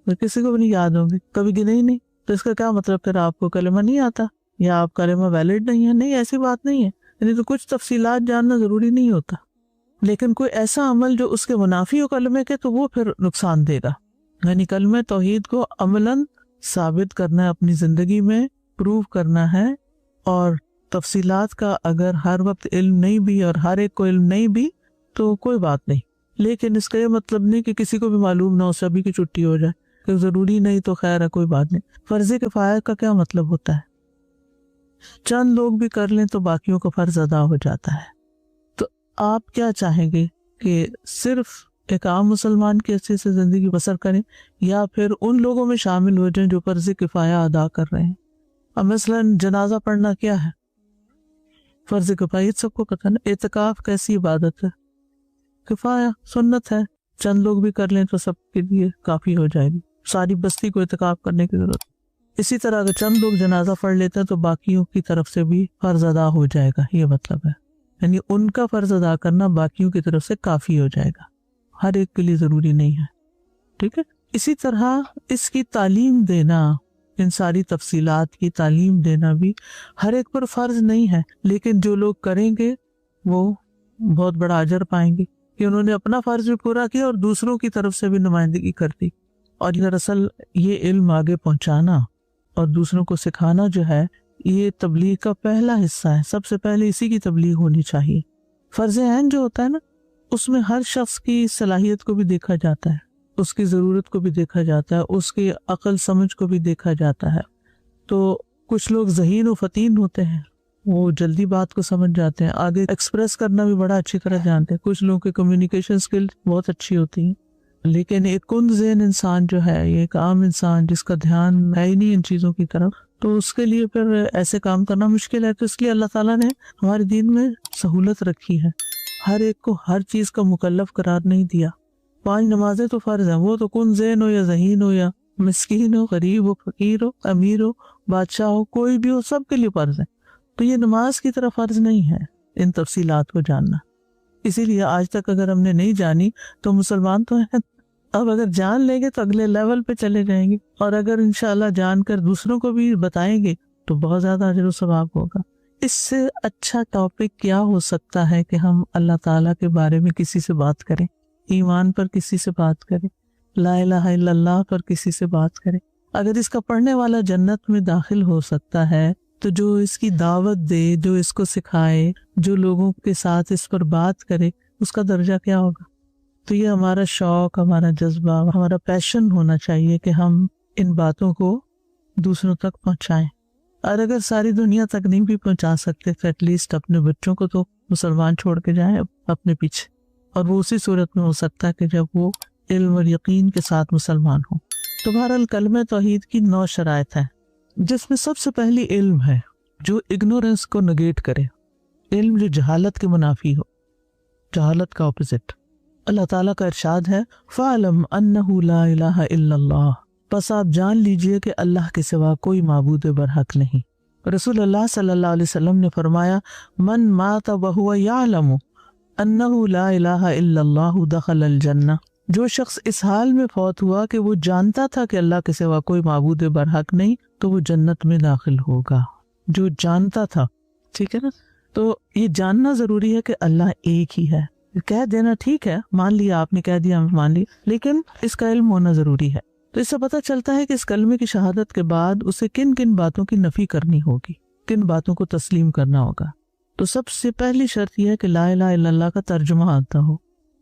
تو کسی کو بھی نہیں یاد ہوں گے، کبھی گنے ہی نہیں، تو اس کا کیا مطلب پھر آپ کو کلمہ نہیں آتا یا آپ کلمہ ویلڈ نہیں ہے؟ نہیں، ایسی بات نہیں ہے، یعنی تو کچھ تفصیلات جاننا ضروری نہیں ہوتا، لیکن کوئی ایسا عمل جو اس کے منافی ہو کلمے کے تو وہ پھر نقصان دے گا۔ یعنی کلمہ توحید کو عملاً ثابت کرنا ہے، اپنی زندگی میں پروو کرنا ہے، اور تفصیلات کا اگر ہر وقت علم نہیں بھی اور ہر ایک کو علم نہیں بھی تو کوئی بات نہیں، لیکن اس کا یہ مطلب نہیں کہ کسی کو بھی معلوم نہ ہو، سبھی کی چھٹی ہو جائے، کہ ضروری نہیں تو خیر ہے، کوئی بات نہیں۔ فرض کفایہ کا کیا مطلب ہوتا ہے؟ چند لوگ بھی کر لیں تو باقیوں کا فرض ادا ہو جاتا ہے۔ تو آپ کیا چاہیں گے کہ صرف ایک عام مسلمان کی حیثیت سے زندگی بسر کریں، یا پھر ان لوگوں میں شامل ہو جائیں جو فرض کفایہ ادا کر رہے ہیں؟ اب مثلاً جنازہ پڑھنا کیا ہے؟ فرض کفایہ، سب کو پتہ نا۔ اعتکاف کیسی عبادت ہے؟ کفایہ، سنت ہے، چند لوگ بھی کر لیں تو سب کے لیے کافی ہو جائے گی، ساری بستی کو اعتکاف کرنے کی ضرورت۔ اسی طرح اگر چند لوگ جنازہ پڑھ لیتے ہیں تو باقیوں کی طرف سے بھی فرض ادا ہو جائے گا، یہ مطلب ہے، یعنی ان کا فرض ادا کرنا باقیوں کی طرف سے کافی ہو جائے گا، ہر ایک کے لیے ضروری نہیں ہے، ٹھیک ہے؟ اسی طرح اس کی تعلیم دینا، ان ساری تفصیلات کی تعلیم دینا بھی ہر ایک پر فرض نہیں ہے، لیکن جو لوگ کریں گے وہ بہت بڑا اجر پائیں گے کہ انہوں نے اپنا فرض بھی پورا کیا اور دوسروں کی طرف سے بھی نمائندگی کر دی۔ اور دراصل یہ علم آگے پہنچانا اور دوسروں کو سکھانا جو ہے، یہ تبلیغ کا پہلا حصہ ہے، سب سے پہلے اسی کی تبلیغ ہونی چاہیے۔ فرض عین جو ہوتا ہے نا، اس میں ہر شخص کی صلاحیت کو بھی دیکھا جاتا ہے، اس کی ضرورت کو بھی دیکھا جاتا ہے، اس کی عقل سمجھ کو بھی دیکھا جاتا ہے۔ تو کچھ لوگ ذہین و فطین ہوتے ہیں، وہ جلدی بات کو سمجھ جاتے ہیں، آگے ایکسپریس کرنا بھی بڑا اچھی طرح جانتے ہیں، کچھ لوگوں کی کمیونیکیشن سکل بہت اچھی ہوتی ہیں، لیکن ایک کند ذہن انسان جو ہے، یہ ایک عام انسان جس کا دھیان ہے ہی نہیں ان چیزوں کی طرف، تو اس کے لیے پھر ایسے کام کرنا مشکل ہے۔ تو اس لیے اللہ تعالیٰ نے ہمارے دین میں سہولت رکھی ہے، ہر ایک کو ہر چیز کا مکلف قرار نہیں دیا، 5 نمازیں تو فرض ہیں، وہ تو کن زین ہو یا ذہین ہو یا مسکین ہو، غریب ہو، فقیر ہو، امیر ہو، بادشاہ ہو، کوئی بھی ہو، سب کے لیے فرض ہے. تو یہ نماز کی طرح فرض نہیں ہے ان تفصیلات کو جاننا. اسی لیے آج تک اگر ہم نے نہیں جانی تو مسلمان تو ہیں، اب اگر جان لیں گے تو اگلے لیول پہ چلے جائیں گے، اور اگر انشاءاللہ جان کر دوسروں کو بھی بتائیں گے تو بہت زیادہ اجر و ثواب ہوگا. اس سے اچھا ٹاپک کیا ہو سکتا ہے کہ ہم اللہ تعالیٰ کے بارے میں کسی سے بات کریں، ایمان پر کسی سے بات کریں، لا الہ الا اللہ پر کسی سے بات کریں. اگر اس کا پڑھنے والا جنت میں داخل ہو سکتا ہے تو جو اس کی دعوت دے، جو اس کو سکھائے، جو لوگوں کے ساتھ اس پر بات کرے، اس کا درجہ کیا ہوگا. تو یہ ہمارا شوق، ہمارا جذبہ، ہمارا پیشن ہونا چاہیے کہ ہم ان باتوں کو دوسروں تک پہنچائیں. اور اگر ساری دنیا تک نہیں بھی پہنچا سکتے تو ایٹ لیسٹ اپنے بچوں کو تو مسلمان چھوڑ کے جائیں اپنے پیچھے. اور وہ اسی صورت میں ہو سکتا ہے کہ جب وہ علم اور یقین کے ساتھ مسلمان ہوں. تو بہرحال کلمہ توحید کی 9 شرائط ہیں، جس میں سب سے پہلی علم ہے جو اگنورنس کو نگیٹ کرے، علم جو جہالت کے منافی ہو، جہالت کا اپوزٹ. اللہ تعالیٰ کا ارشاد ہے فَعْلَمْ أَنَّهُ لَا إِلَهَ إِلَّا اللَّهُ، پس آپ جان لیجئے کہ اللہ کے سوا کوئی معبود برحق نہیں. رسول اللہ صلی اللہ علیہ وسلم نے فرمایا من مات وهو يعلم أنه لا إله إلا الله دخل الجنہ، جو شخص اس حال میں فوت ہوا کہ وہ جانتا تھا کہ اللہ کے سوا کوئی معبود برحق نہیں تو وہ جنت میں داخل ہوگا. جو جانتا تھا، ٹھیک ہے نا. تو یہ جاننا ضروری ہے کہ اللہ ایک ہی ہے. کہہ دینا ٹھیک ہے، مان لیا آپ نے، کہہ دیا مان لیا، لیکن اس کا علم ہونا ضروری ہے. تو اس سے پتہ چلتا ہے کہ اس کلمے کی شہادت کے بعد اسے کن کن باتوں کی نفی کرنی ہوگی، کن باتوں کو تسلیم کرنا ہوگا. تو سب سے پہلی شرط یہ ہے کہ لا الہ الا اللہ کا ترجمہ آتا ہو،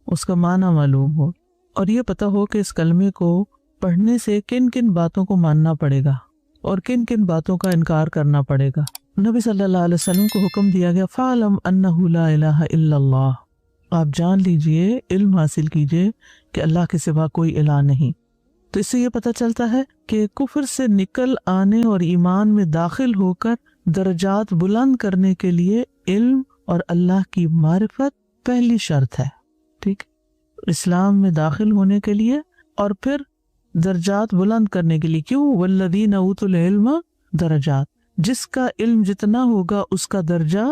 اس کا معنی معلوم ہو، اور یہ پتہ ہو کہ اس کلمے کو پڑھنے سے کن کن باتوں کو ماننا پڑے گا اور کن کن باتوں کا انکار کرنا پڑے گا. نبی صلی اللہ علیہ وسلم کو حکم دیا گیا فَعْلَمْ أَنَّهُ لَا إِلَهَ إِلَّا اللَّهُ، آپ جان لیجئے، علم حاصل کیجئے کہ اللہ کے سوا کوئی الہ نہیں. تو اس سے یہ پتہ چلتا ہے کہ کفر سے نکل آنے اور ایمان میں داخل ہو کر درجات بلند کرنے کے لیے علم اور اللہ کی معرفت پہلی شرط ہے. ٹھیک، اسلام میں داخل ہونے کے لیے اور پھر درجات بلند کرنے کے لیے. کیوں؟ والذین اوتوا العلم درجات، جس کا علم جتنا ہوگا اس کا درجہ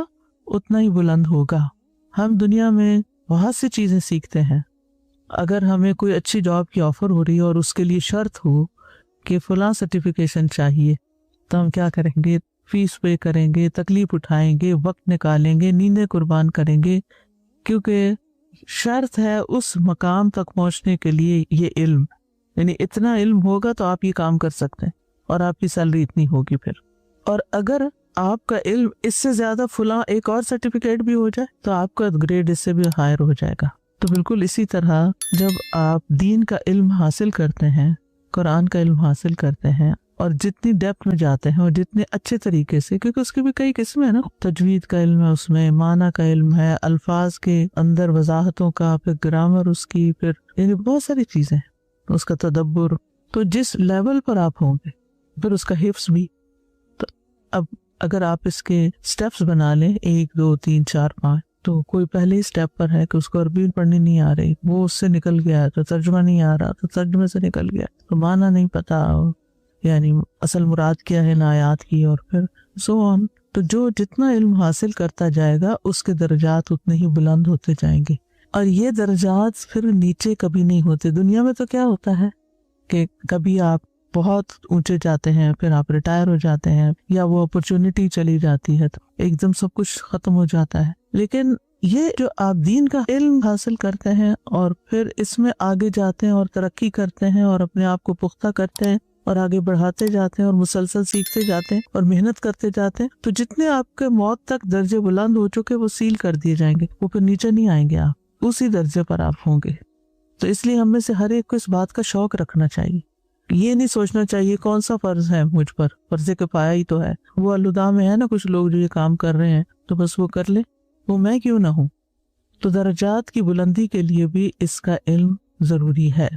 اتنا ہی بلند ہوگا. ہم دنیا میں بہت سی چیزیں سیکھتے ہیں. اگر ہمیں کوئی اچھی جاب کی آفر ہو رہی ہے اور اس کے لیے شرط ہو کہ فلاں سرٹیفکیشن چاہیے، تو ہم کیا کریں گے؟ فیس پے کریں گے، تکلیف اٹھائیں گے، وقت نکالیں گے، نیندیں قربان کریں گے، کیونکہ شرط ہے اس مقام تک پہنچنے کے لیے یہ علم. یعنی اتنا علم ہوگا تو آپ یہ کام کر سکتے ہیں اور آپ کی سیلری اتنی ہوگی پھر. اور اگر آپ کا علم اس سے زیادہ فلاں ایک اور سرٹیفکیٹ بھی ہو جائے تو آپ کا گریڈ اس سے بھی ہائر ہو جائے گا. تو بالکل اسی طرح جب آپ دین کا علم حاصل کرتے ہیں، قرآن کا علم حاصل کرتے ہیں، اور جتنی ڈیپتھ میں جاتے ہیں اور جتنے اچھے طریقے سے، کیونکہ اس کی بھی کئی قسمیں ہیں نا، تجوید کا علم ہے، اس میں معنی کا علم ہے، الفاظ کے اندر وضاحتوں کا، پھر گرامر اس کی، پھر یعنی بہت ساری چیزیں، اس کا تدبر. تو جس لیول پر آپ ہوں گے پھر اس کا حفظ بھی. تو اب اگر آپ اس کے سٹیپس بنا لیں 1 2 3 4 5، تو کوئی پہلے ہی سٹیپ پر ہے کہ اس کو عربی پڑھنی نہیں آ رہی، وہ اس سے نکل گیا، تو ترجمہ نہیں آ رہا تو ترجمے سے نکل گیا، تو معنی نہیں پتا، یعنی اصل مراد کیا ہے آیات کی، اور پھر سو آن. تو جو جتنا علم حاصل کرتا جائے گا اس کے درجات اتنے ہی بلند ہوتے جائیں گے. اور یہ درجات پھر نیچے کبھی نہیں ہوتے. دنیا میں تو کیا ہوتا ہے کہ کبھی آپ بہت اونچے جاتے ہیں، پھر آپ ریٹائر ہو جاتے ہیں، یا وہ اپرچونٹی چلی جاتی ہے تو ایک دم سب کچھ ختم ہو جاتا ہے. لیکن یہ جو آپ دین کا علم حاصل کرتے ہیں اور پھر اس میں آگے جاتے ہیں اور ترقی کرتے ہیں اور اپنے آپ کو پختہ کرتے ہیں اور آگے بڑھاتے جاتے ہیں اور مسلسل سیکھتے جاتے ہیں اور محنت کرتے جاتے ہیں، تو جتنے آپ کے موت تک درجے بلند ہو چکے وہ سیل کر دیے جائیں گے، وہ پھر نیچے نہیں آئیں گے، آپ اسی درجے پر آپ ہوں گے. تو اس لیے ہم میں سے ہر ایک کو اس بات کا شوق رکھنا چاہیے. یہ نہیں سوچنا چاہیے کون سا فرض ہے مجھ پر، فرض کفایہ ہی تو ہے، وہ الوداع میں ہے نا کچھ لوگ جو یہ کام کر رہے ہیں تو بس وہ کر لیں، وہ میں کیوں نہ ہوں. تو درجات کی بلندی کے لیے بھی اس کا علم ضروری ہے.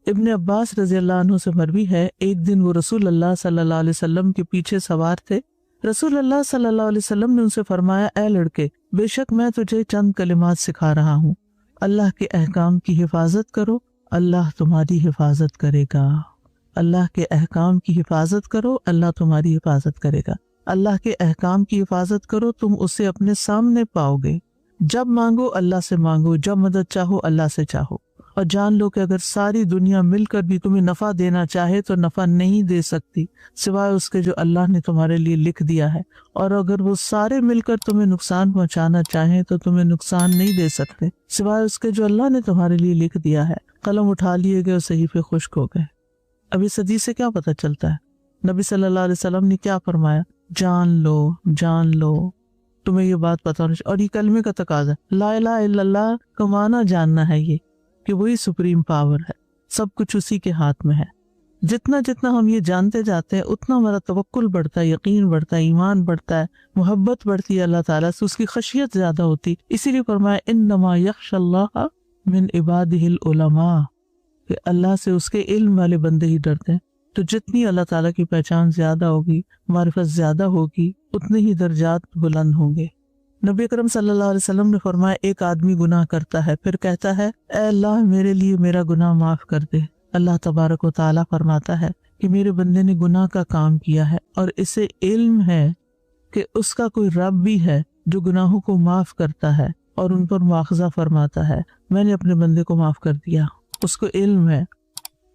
ابن عباس رضی اللہ عنہ سے مروی ہے، ایک دن وہ رسول اللہ صلی اللہ علیہ وسلم کے پیچھے سوار تھے. رسول اللہ صلی اللہ علیہ وسلم نے ان سے فرمایا، اے لڑکے، بے شک میں تجھے چند کلمات سکھا رہا ہوں، اللہ کے احکام کی حفاظت کرو اللہ تمہاری حفاظت کرے گا. اللہ کے احکام کی حفاظت کرو، اللہ تمہاری حفاظت کرے گا. اللہ کے احکام کی حفاظت کرو، تم اسے اپنے سامنے پاؤ گے. جب مانگو اللہ سے مانگو، جب مدد چاہو اللہ سے چاہو. اور جان لو کہ اگر ساری دنیا مل کر بھی تمہیں نفع دینا چاہے تو نفع نہیں دے سکتی سوائے اس کے جو اللہ نے تمہارے لیے لکھ دیا ہے. اور اگر وہ سارے مل کر تمہیں نقصان پہنچانا چاہیں تو تمہیں نقصان نہیں دے سکتے سوائے اس کے جو اللہ نے تمہارے لیے لکھ دیا ہے. قلم اٹھا لیے گئے اور صحیفے خشک ہو گئے. اب اس حدیث سے کیا پتہ چلتا ہے؟ نبی صلی اللہ علیہ وسلم نے کیا فرمایا؟ جان لو، جان لو، تمہیں یہ بات پتہ ہونا چاہیے. اور یہ کلمے کا تقاضا ہے. لا الہ الا اللہ کا معنی جاننا ہے یہ کہ وہی سپریم پاور ہے، سب کچھ اسی کے ہاتھ میں ہے. جتنا جتنا ہم یہ جانتے جاتے ہیں اتنا ہمارا توکل بڑھتا ہے، یقین بڑھتا ہے، ایمان بڑھتا ہے، محبت بڑھتی ہے اللہ تعالیٰ سے، اس کی خشیت زیادہ ہوتی. اسی لیے فرمایا انما یخشی اللہ من عبادہ العلماء، کہ اللہ سے اس کے علم والے بندے ہی ڈرتے ہیں. تو جتنی اللہ تعالیٰ کی پہچان زیادہ ہوگی، معرفت زیادہ ہوگی، اتنے ہی درجات بلند ہوں گے. نبی اکرم صلی اللہ علیہ وسلم نے فرمایا ایک آدمی گناہ کرتا ہے، پھر کہتا ہے اے اللہ میرے لیے میرا گناہ معاف کر دے. اللہ تبارک و تعالیٰ فرماتا ہے کہ میرے بندے نے گناہ کا کام کیا ہے اور اسے علم ہے کہ اس کا کوئی رب بھی ہے جو گناہوں کو معاف کرتا ہے اور ان پر مواخذہ فرماتا ہے. میں نے اپنے بندے کو معاف کر دیا، اس کو علم ہے.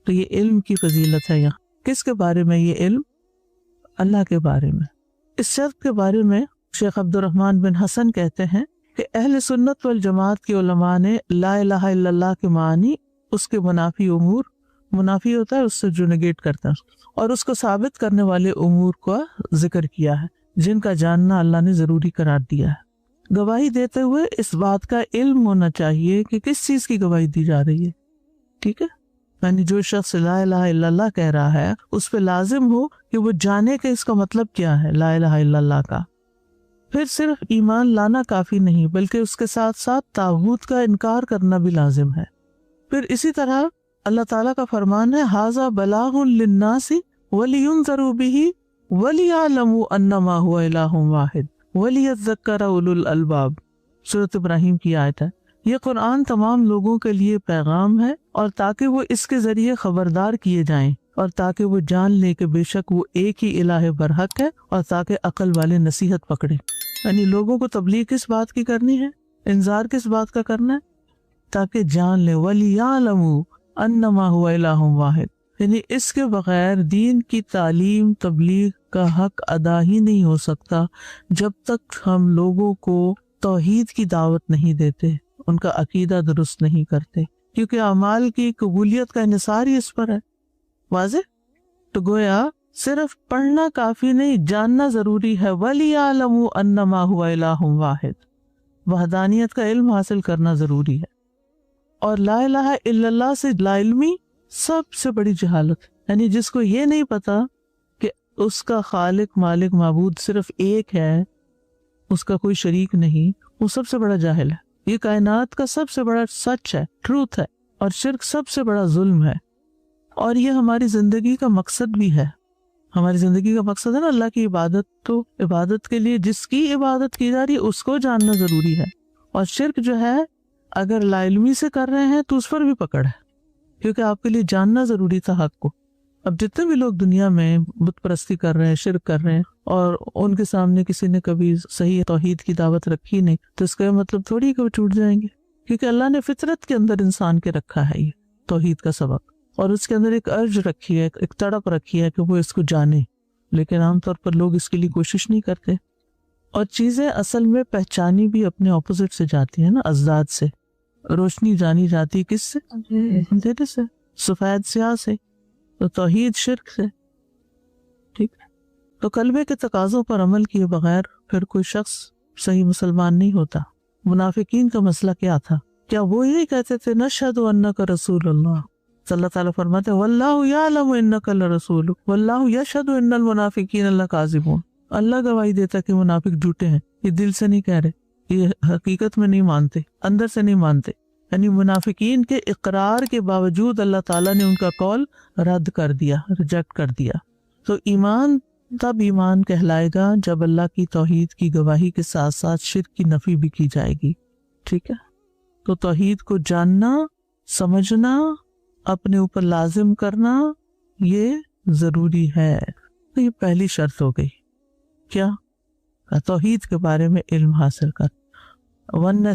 تو یہ علم کی فضیلت ہے. یہاں کس کے بارے میں یہ علم؟ اللہ کے بارے میں. اس شرط کے بارے میں شیخ عبد الرحمن بن حسن کہتے ہیں کہ اہل سنت والجماعت کے علماء نے لا الہ الا اللہ کے معنی، اس کے منافی امور، منافی ہوتا ہے اس سے جو نگیٹ کرتا ہے، اور اس کو ثابت کرنے والے امور کا ذکر کیا ہے جن کا جاننا اللہ نے ضروری قرار دیا ہے. گواہی دیتے ہوئے اس بات کا علم ہونا چاہیے کہ کس چیز کی گواہی دی جا رہی ہے. ٹھیک ہے، یعنی جو شخص لا الہ الا اللہ کہہ رہا ہے اس پہ لازم ہو کہ وہ جانے کہ اس کا مطلب کیا ہے لا الہ الا اللہ کا. پھر صرف ایمان لانا کافی نہیں بلکہ اس کے ساتھ ساتھ طاغوت کا انکار کرنا بھی لازم ہے. پھر اسی طرح اللہ تعالیٰ کا فرمان ہے ھذا بلاغ للناس ولینذروا بہ ولیعلموا انما هو الہ واحد ولیذکر اولو الالباب. سورۃ ابراہیم کی آیت ہے. یہ قرآن تمام لوگوں کے لیے پیغام ہے اور تاکہ وہ اس کے ذریعے خبردار کیے جائیں اور تاکہ وہ جان لے کہ بے شک وہ ایک ہی الہ برحق ہے اور تاکہ عقل والے نصیحت پکڑیں. یعنی لوگوں کو تبلیغ کس بات کی کرنی ہے، انذار کس بات کا کرنا ہے؟ تاکہ جان لے وَلِيَعْلَمُوا أَنَّمَا هُوَ إِلَٰهٌ وَاحِدٌ. یعنی اس کے بغیر دین کی تعلیم تبلیغ کا حق ادا ہی نہیں ہو سکتا جب تک ہم لوگوں کو توحید کی دعوت نہیں دیتے، ان کا عقیدہ درست نہیں کرتے، کیونکہ اعمال کی قبولیت کا انحصار ہی اس پر ہے. واضح؟ تو گویا صرف پڑھنا کافی نہیں، جاننا ضروری ہے. وَلِيَعْلَمُوا أَنَّمَا هُوَ إِلَٰهٌ وَاحِدٌ، وحدانیت کا علم حاصل کرنا ضروری ہے. اور لا الہ الا اللہ سے لا علمی سب سے بڑی جہالت، یعنی جس کو یہ نہیں پتا کہ اس کا خالق مالک معبود صرف ایک ہے، اس کا کوئی شریک نہیں، وہ سب سے بڑا جاہل ہے. یہ کائنات کا سب سے بڑا سچ ہے، ٹروتھ ہے، اور شرک سب سے بڑا ظلم ہے. اور یہ ہماری زندگی کا مقصد بھی ہے. ہماری زندگی کا مقصد ہے نا اللہ کی عبادت. تو عبادت کے لیے جس کی عبادت کی جا رہی ہے اس کو جاننا ضروری ہے. اور شرک جو ہے اگر لا علمی سے کر رہے ہیں تو اس پر بھی پکڑ ہے، کیونکہ آپ کے لیے جاننا ضروری تھا حق کو. اب جتنے بھی لوگ دنیا میں بت پرستی کر رہے ہیں، شرک کر رہے ہیں، اور ان کے سامنے کسی نے کبھی صحیح توحید کی دعوت رکھی نہیں، تو اس کا مطلب تھوڑی کہ وہ چھوٹ جائیں گے، کیونکہ اللہ نے فطرت کے اندر انسان کے رکھا ہے یہ توحید کا سبق، اور اس کے اندر ایک ارج رکھی ہے، ایک تڑپ رکھی ہے کہ وہ اس کو جانے. لیکن عام طور پر لوگ اس کے لیے کوشش نہیں کرتے. اور چیزیں اصل میں پہچانی بھی اپنے اپوزٹ سے جاتی ہیں نا، ازداد سے. روشنی جانی جاتی کس سے؟ اندھیرے سے. سفید سیاہ سے. تو توحید شرک سے. ٹھیک ہے. تو کلمے کے تقاضوں پر عمل کیے بغیر پھر کوئی شخص صحیح مسلمان نہیں ہوتا. منافقین کا مسئلہ کیا تھا؟ کیا وہ یہی کہتے تھے نشہد انک رسول اللہ؟ اللہ تعالیٰ فرماتے ہیں واللہ یعلم انک لرسول واللہ یشہد ان المنافقین لکاذبون. اللہ گواہی دیتا کہ منافق جھوٹے ہیں. یہ دل سے نہیں کہہ رہے، یہ حقیقت میں نہیں مانتے، اندر سے نہیں مانتے. یعنی منافقین کے اقرار کے باوجود اللہ تعالیٰ نے ان کا قول رد کر دیا، ریجیکٹ کر دیا. تو ایمان تب ایمان کہلائے گا جب اللہ کی توحید کی گواہی کے ساتھ ساتھ شرک کی نفی بھی کی جائے گی. ٹھیک ہے. تو توحید کو جاننا، سمجھنا اپنے اوپر لازم کرنا یہ ضروری ہے. تو یہ پہلی شرط ہو گئی. کیا؟ توحید کے بارے میں علم حاصل کر. ورنہ